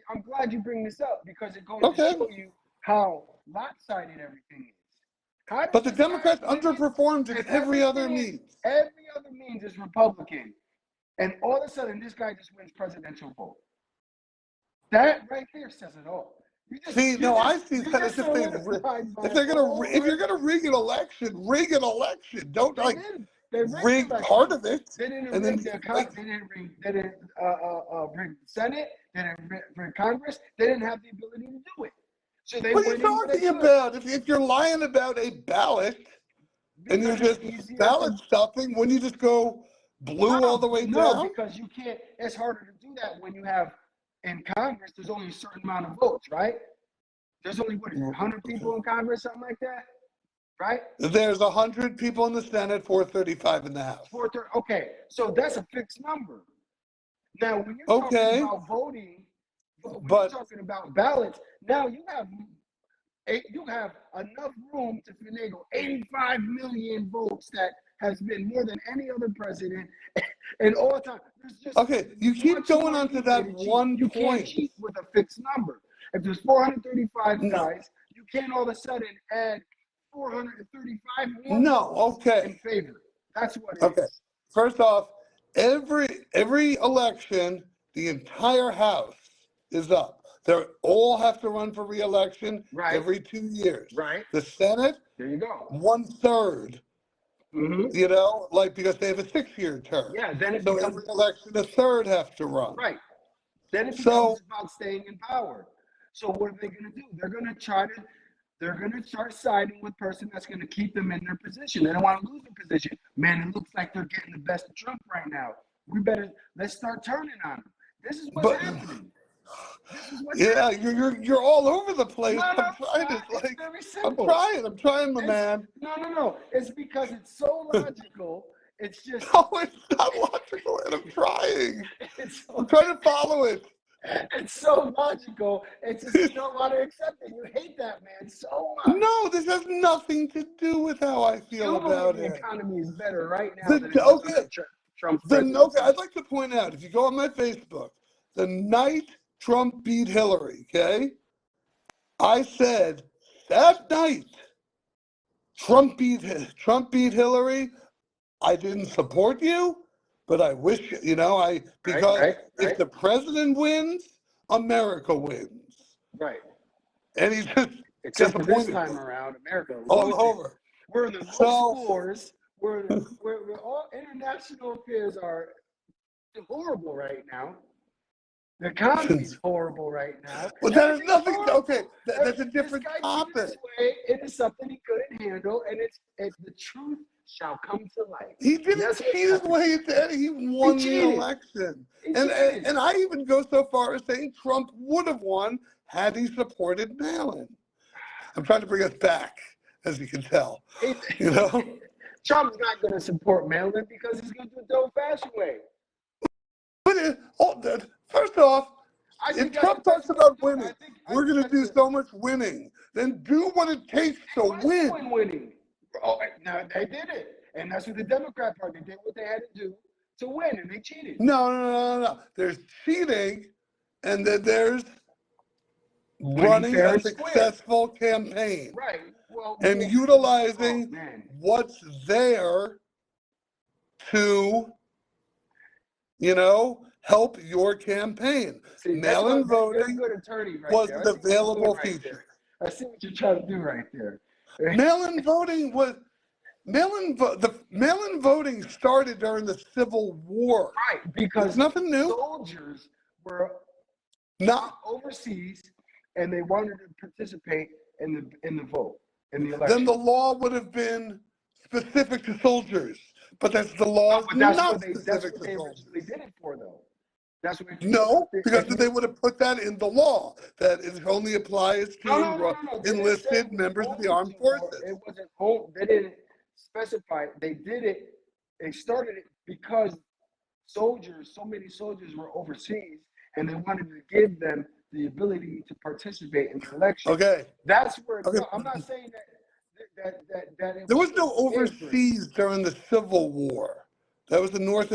I'm glad you bring this up because it goes to show you how lopsided everything is. How But the does this guy Democrats win it underperformed in if every other means. every other means is Republican, and all of a sudden this guy just wins presidential vote? That right there says it all. See, no, I see you that just as if solidified my if they're gonna whole if you're gonna rig an election, rig an election. Don't They like did. They rigged rig the election. part of it, They didn't and rig then the like, They didn't rig. They didn't rig the Senate. They didn't rig Congress. They didn't have the ability to do it. So they what are you went in where they talking could. about? If you're lying about a ballot and you're Because just it's easier ballot to stuffing, when you just go blue all the way no, down? because you can't. It's harder to do that when you have in Congress. There's only a certain amount of votes, right? There's only what is it, 100 people in Congress, something like that, right? There's 100 people in the Senate, 435 in the House. Okay, so that's a fixed number. Now, when you're talking Okay, about voting, when you're but talking about ballots, now you have enough room to finagle 85 million votes that has been more than any other president in all time. There's just okay, you keep much going more on to leeway that to cheat. one You can't point. cheat with a fixed number. If there's 435 No, guys, you can't all of a sudden add 435 more no, votes in okay, favor. That's what it okay. is. First off, every election, the entire House is up. They all have to run for re-election Right, every 2 years. right. The Senate, There you go. 1/3. Mm-hmm. Like because they have a 6-year term. Yeah, then it So becomes every election, a third have to run. right. Then it So becomes about staying in power. So what are they going to do? They're going to start siding with person that's going to keep them in their position. They don't want to lose their position. Man, it looks like they're getting the best of Trump right now. Let's start turning on them. This is what's but happening. This is what's yeah, happening. you're all over the place. No, I'm trying to it's like very I'm simple. trying, my man. No. It's because it's so logical. It's just No, it's not logical, and I'm trying. it's I'm so trying to follow it. It's so logical. It's just you don't want to accept it. You hate that man so much. No, this has nothing to do with how I feel You believe about the it. economy is better right now than it was Okay, under Trump's presidency. I'd like to point out, if you go on my Facebook, the night Trump beat Hillary, okay, I said that night Trump beat Hillary. I didn't support you, but I wish because if the president wins, America wins, Right. and he's just Except for this disappointed time around, America all loses. over. We're in the most So wars. We're all international affairs are horrible right now. The economy's horrible right now. well, that has Everything's nothing. horrible. Okay, that's a This different guy topic. this way, it is something he couldn't handle, and the truth shall come to light. He didn't cheat his way into it. He won the election. He And cheated. and I even go so far as saying Trump would have won had he supported Malin. I'm trying to bring us back, as you can tell. You know? Trump's not going to support Maryland because he's going to do it the old-fashioned way. But first off, if Trump talks about winning, we're going to do so much winning. Then do what it takes to win. Winning. Oh, now they did it, and that's what the Democrat Party did. What they had to do to win, and they cheated. No. There's cheating, and then there's Winning running fair a and square. successful campaign Right. Well, and yeah. Oh, utilizing man. what's there to, help your campaign. See, that's Mail-in what you're a voting good attorney right was there. I an see what you're doing available right feature. there. I see what you're trying to do right there. Mail-in voting the mail-in voting started during the Civil War. Right, It's because nothing new. soldiers were Not overseas and they wanted to participate in the vote, in the then election. the law would have been specific to soldiers, but the No, law is but that's not what they specific to originally soldiers. did it for, though. That's what No, because if you, they would have put that in the law that it only applies to no. They didn't say it enlisted was members of the only armed to, or forces. it wasn't. They didn't specify. They did it. They started it because soldiers, so many soldiers were overseas, and they wanted to give them the ability to participate in the election. Okay. That's where. Okay. No, I'm not saying that it There was no was different. overseas during the Civil War. That was the North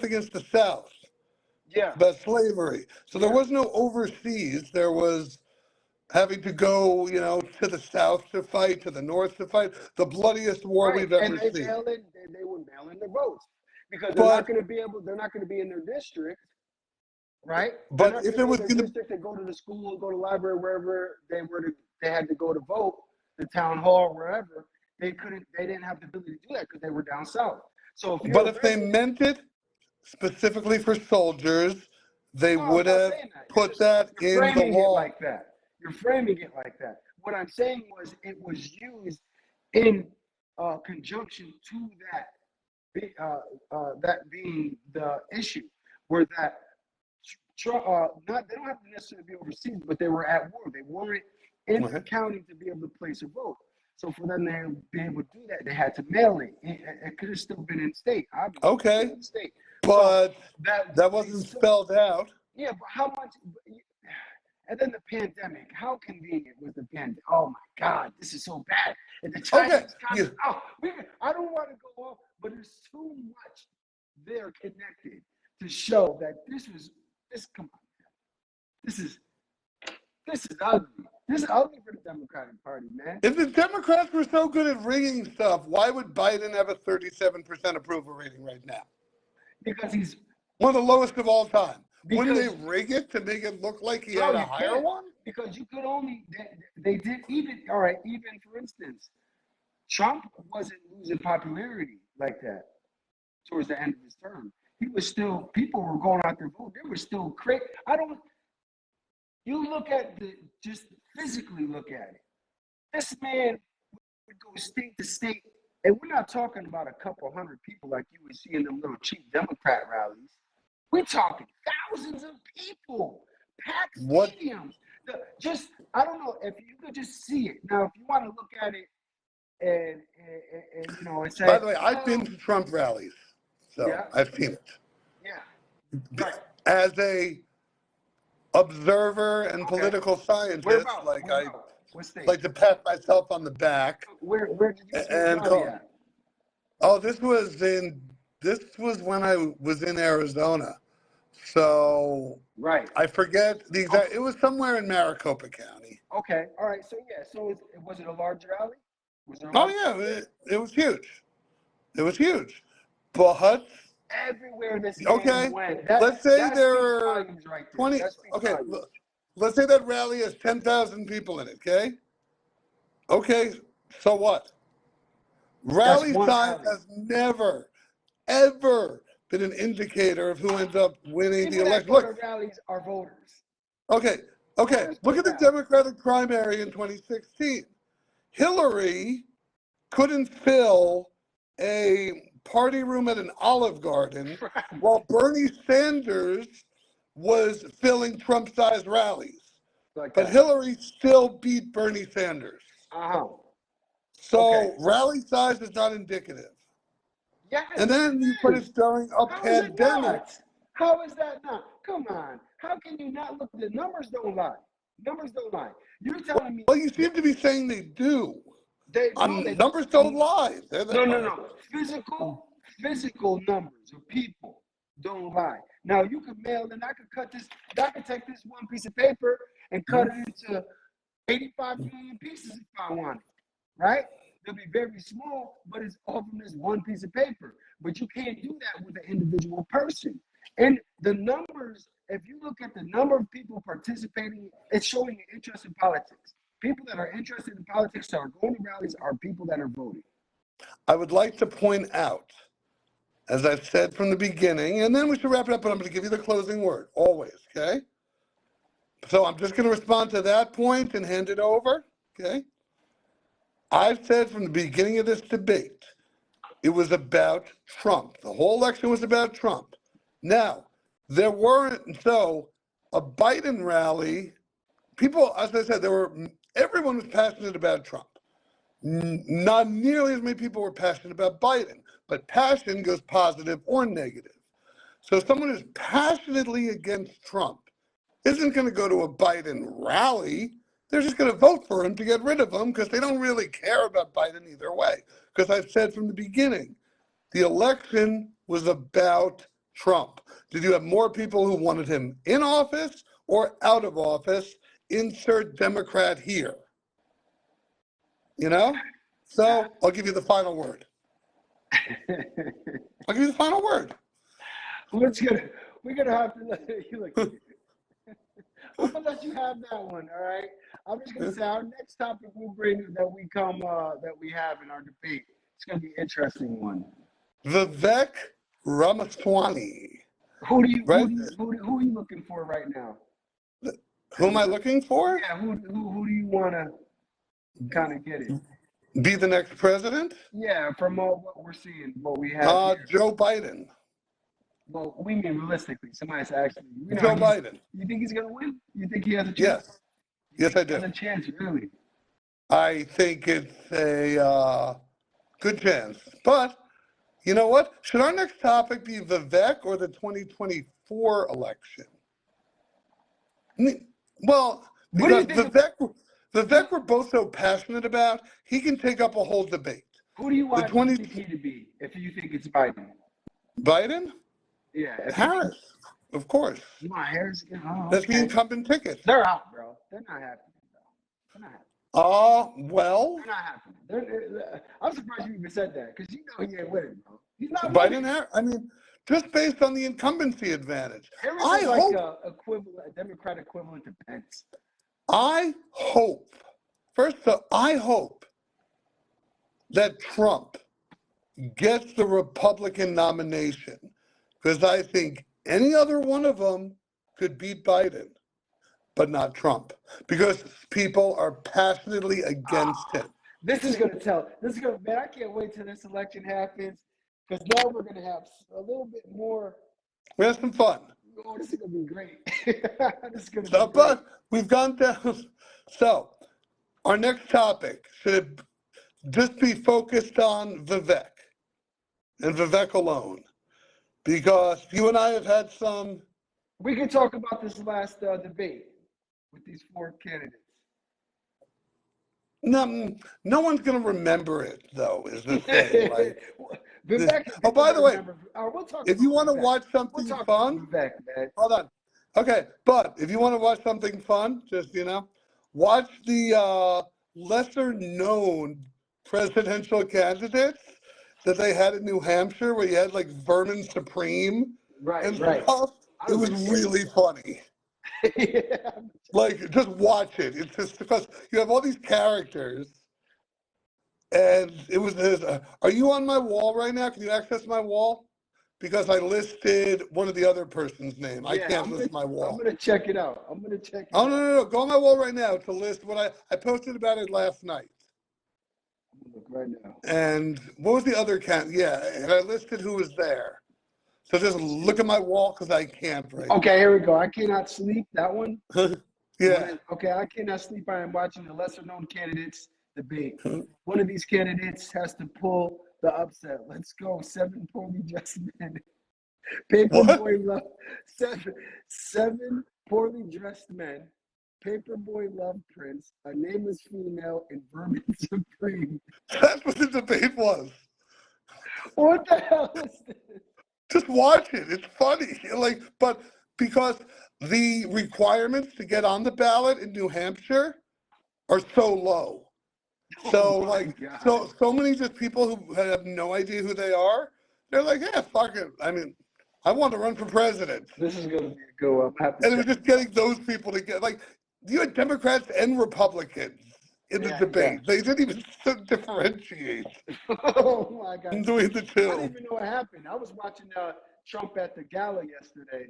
against the South Yeah, about slavery. So there yeah. was no overseas. There was having to go, to the South to fight, to the North to fight. The bloodiest war Right, we've and ever they seen. they would mail in the votes because they're not But going to be able. They're not going to be in their district, right? They're but not if going to it be in was their going to district and go to the school, go to the library, wherever they had to go to vote, the town hall, wherever. They couldn't. They didn't have the ability to do that because they were down south. So if you're but a if they resident, meant it specifically for soldiers, they no, I'm would not have saying that. put that You're in the framing it law. like that. You're framing it like that. What I'm saying was it was used in conjunction to that being the issue, where that not they don't have to necessarily be overseas, but they were at war. They weren't in the county to be able to place a vote. So for them to be able to do that, they had to mail it. It could have still been in state, obviously. Okay, In state. but So that wasn't spelled out. yeah, but how much? And then the pandemic. How convenient was the pandemic? Oh my God, this is so bad. And the Chinese Okay, I don't want to go off, but there's too much there connected to show that this. Come on, this is ugly. This is ugly for the Democratic Party, man. if the Democrats were so good at rigging stuff, why would Biden have a 37% approval rating right now? Because he's one of the lowest of all time. Wouldn't they because rig it to make it look like he no, had a you higher can't. one? Because you could only they did even all right. Even for instance, Trump wasn't losing popularity like that towards the end of his term. He was still people were going out there vote. They were still crazy. You look at just physically look at it. This man would go state to state, and we're not talking about a couple hundred people like you would see in them little cheap Democrat rallies. We're talking thousands of people, packed stadiums. I don't know if you could just see it. Now, if you want to look at it and and say. By the way, I've been to Trump rallies, so Yeah. I've seen it. Yeah. Right. As a observer and political scientist, What state? like to pat myself on the back. Where did you see and the rally at? Oh, this was when I was in Arizona. So right. I forget the exact. It was somewhere in Maricopa County. Okay. All right. So yeah. So was it a large rally? It was huge. It was huge. But everywhere this okay, went. Let's say there are right 20. Okay, let's say that rally has 10,000 people in it. Okay. So what? Rally size has never, ever been an indicator of who ends up winning the election. Look, rallies are voters. Okay. Look at the Democratic primary in 2016. Hillary couldn't fill a party room at an Olive Garden, while Bernie Sanders was filling Trump-sized rallies. But Hillary still beat Bernie Sanders. So rally size is not indicative. Yes, and then you put it during a pandemic. How is that not? Come on. How can you not look? The numbers don't lie. Numbers don't lie. You're telling me. Well, you seem to be saying they do. Numbers don't lie. No. physical numbers of people don't lie. Now you can mail and I could take this one piece of paper and cut it into 85 million pieces if I want it, right? They'll be very small, but it's all from this one piece of paper. But you can't do that with an individual person. And the numbers, if you look at the number of people participating, it's showing an interest in politics. People that are interested in politics that are going to rallies are people that are voting. I would like to point out, as I've said from the beginning, and then we should wrap it up, but I'm going to give you the closing word, always, okay? So I'm just going to respond to that point and hand it over, okay? I've said from the beginning of this debate, it was about Trump. The whole election was about Trump. Now, there weren't, so a Biden rally, people, as I said, everyone was passionate about Trump. Not nearly as many people were passionate about Biden, but passion goes positive or negative. So someone who's passionately against Trump isn't going to go to a Biden rally. They're just going to vote for him to get rid of him because they don't really care about Biden either way. Because I've said from the beginning, the election was about Trump. Did you have more people who wanted him in office or out of office? Insert Democrat here. You know? So I'll give you the final word. I'll give you the final word. We're gonna have to let you look. I'm gonna let you have that one, all right? I'm just gonna say our next topic we'll bring that we have in our debate. It's gonna be an interesting one. Vivek Ramaswamy. Who are you looking for right now? Who am I looking for? Yeah, who do you want to kind of get it? Be the next president? Yeah, from what we're seeing, what we have here. Joe Biden. Well, we mean realistically. Somebody's actually, Joe Biden. You think he's gonna win? You think he has a chance? Yes, I do. Has a chance, really? I think it's a good chance. But you know what? Should our next topic be Vivek or the 2024 election? Well, because Vivek we're both so passionate about, he can take up a whole debate. Who do you want VP to be if you think it's Biden? Biden? Yeah. Harris, of course. You want Harris again? Oh, That's the incumbent ticket. They're out, bro. They're not happy, bro. They're not happy. Well. They're not happy. I'm surprised you even said that because you know he ain't winning, bro. He's not winning. Biden, I mean, just based on the incumbency advantage. Harris is like a Democrat equivalent to Pence. I hope that Trump gets the Republican nomination because I think any other one of them could beat Biden, but not Trump because people are passionately against him. Man, I can't wait till this election happens because now we're going to have a little bit more. We have some fun. Oh, this is going to be great. This is going to be great. But we've gone down. So our next topic should just be focused on Vivek and Vivek alone. Because you and I have had some. We can talk about this last debate with these four candidates. No one's going to remember it, though, is the thing. Like, by the way, if you want to watch something fun, Vivek, man. Hold on. Okay, but if you want to watch something fun, just, watch the lesser-known presidential candidates that they had in New Hampshire, where you had, like, Vermin Supreme and stuff. It was really funny. Yeah. Like, just watch it. It's just because you have all these characters, and it was this. Are you on my wall right now? Can you access my wall? Because I listed one of the other person's name. I can't list my wall. I'm gonna check it out. No. Go on my wall right now to list what I posted about it last night. I'm gonna look right now. And what was the other and I listed who was there. So just look at my wall because I can't right now. Okay, here we go. I cannot sleep. That one. Yeah. Okay, I cannot sleep. I am watching the lesser-known candidates debate. One of these candidates has to pull the upset. Let's go. 7 poorly dressed men. Paperboy love. Seven poorly dressed men. Paperboy love Prince. A nameless female and Vermin Supreme. That's what the debate was. What the hell is this? Just watch it. It's funny. Like, but because the requirements to get on the ballot in New Hampshire are so low. So Oh my like God. so many just people who have no idea who they are, they're like, yeah, fuck it. I mean, I want to run for president. This is gonna be a good one. I have to And it check was just it out. getting those people to get like you had Democrats and Republicans in the Yeah. debate. They didn't even differentiate Oh my God. in doing the I didn't two. even know what happened. I was watching Trump at the gala yesterday.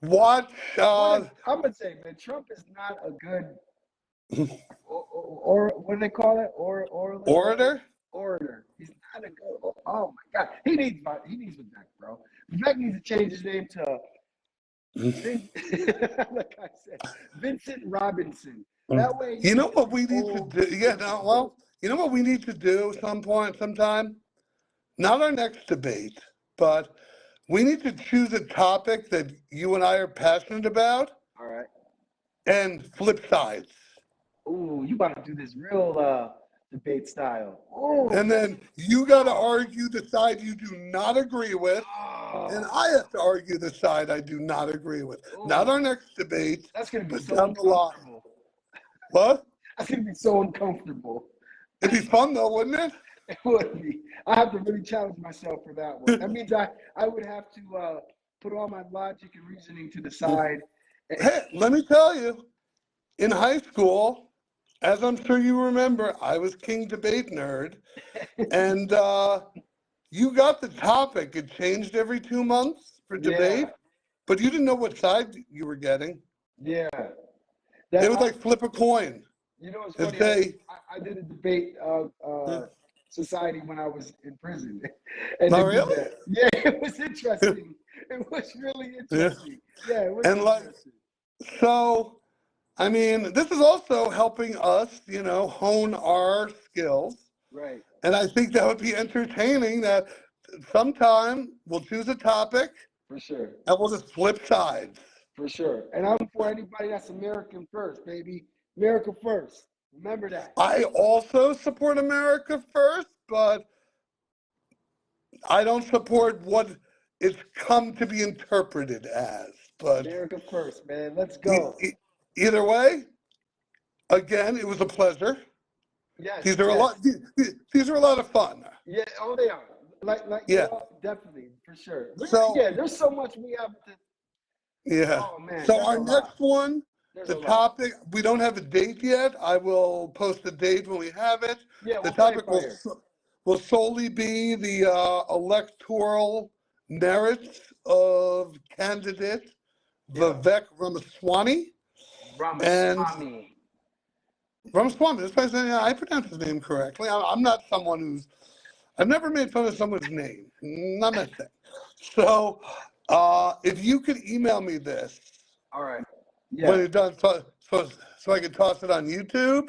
Watch I'm gonna say, man, Trump is not a good or what do they call it? orator. Orator. He's not a good. Oh my God. He needs Vivek, bro. Vivek needs to change his name to like I said, Vincent Robinson. That way, You he know what gets we need to old do? Yeah, no, well, you know what we need to do sometime? Not our next debate, but we need to choose a topic that you and I are passionate about All right. and flip sides. Ooh, you about to do this real debate style. Ooh. And then you got to argue the side you do not agree with, and Oh. I have to argue the side I do not agree with. Not Ooh. our next debate, That's gonna be but so down the line. uncomfortable. What? That's gonna be so uncomfortable. It'd be fun though, wouldn't it? It would be. I have to really challenge myself for that one. That means I would have to put all my logic and reasoning to the side. Hey, let me tell you, in high school, as I'm sure you remember, I was king debate nerd, and you got the topic. It changed every 2 months for Yeah, debate, but you didn't know what side you were getting. yeah. They That would like flip a coin you know it's and funny. say, I did a debate "Oh, society when I was in prison, and they did really?" that. Yeah, it was interesting. It was really Yeah. interesting. Yeah, it was And like, interesting. so, I mean, this is also helping us, hone our skills. Right, And I think that would be entertaining that sometime we'll choose a topic for sure. and we'll just flip sides. For sure. And I'm for anybody that's American first, baby. America first. Remember that. I also support America first, but I don't support what it's come to be interpreted as. But America first, man. Let's e- go. e- either way, again, it was a pleasure. Yes, These are a yes. lot. These are a lot of fun. Yeah, oh, they are. Yeah. Definitely, for sure. So Yeah, there's so much we have to. yeah. Oh, man, So there's our a lot. next one, There's the a lot. topic, we don't have a date yet. I will post a date when we have it. Yeah, The we'll play it topic by ear. will solely be the electoral merits of candidate Yeah. Vivek Ramaswamy. And Ramaswamy. Ramaswamy, I pronounced his name correctly. I'm not someone I've never made fun of someone's name. Not my thing. So if you could email me this All right. when Yeah. you're done, so I could toss it on YouTube.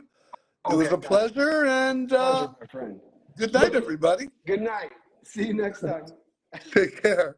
It was Okay, a gotcha. pleasure, and Pleasure, my friend. good night, Look, everybody. good night. See you next time. Take care.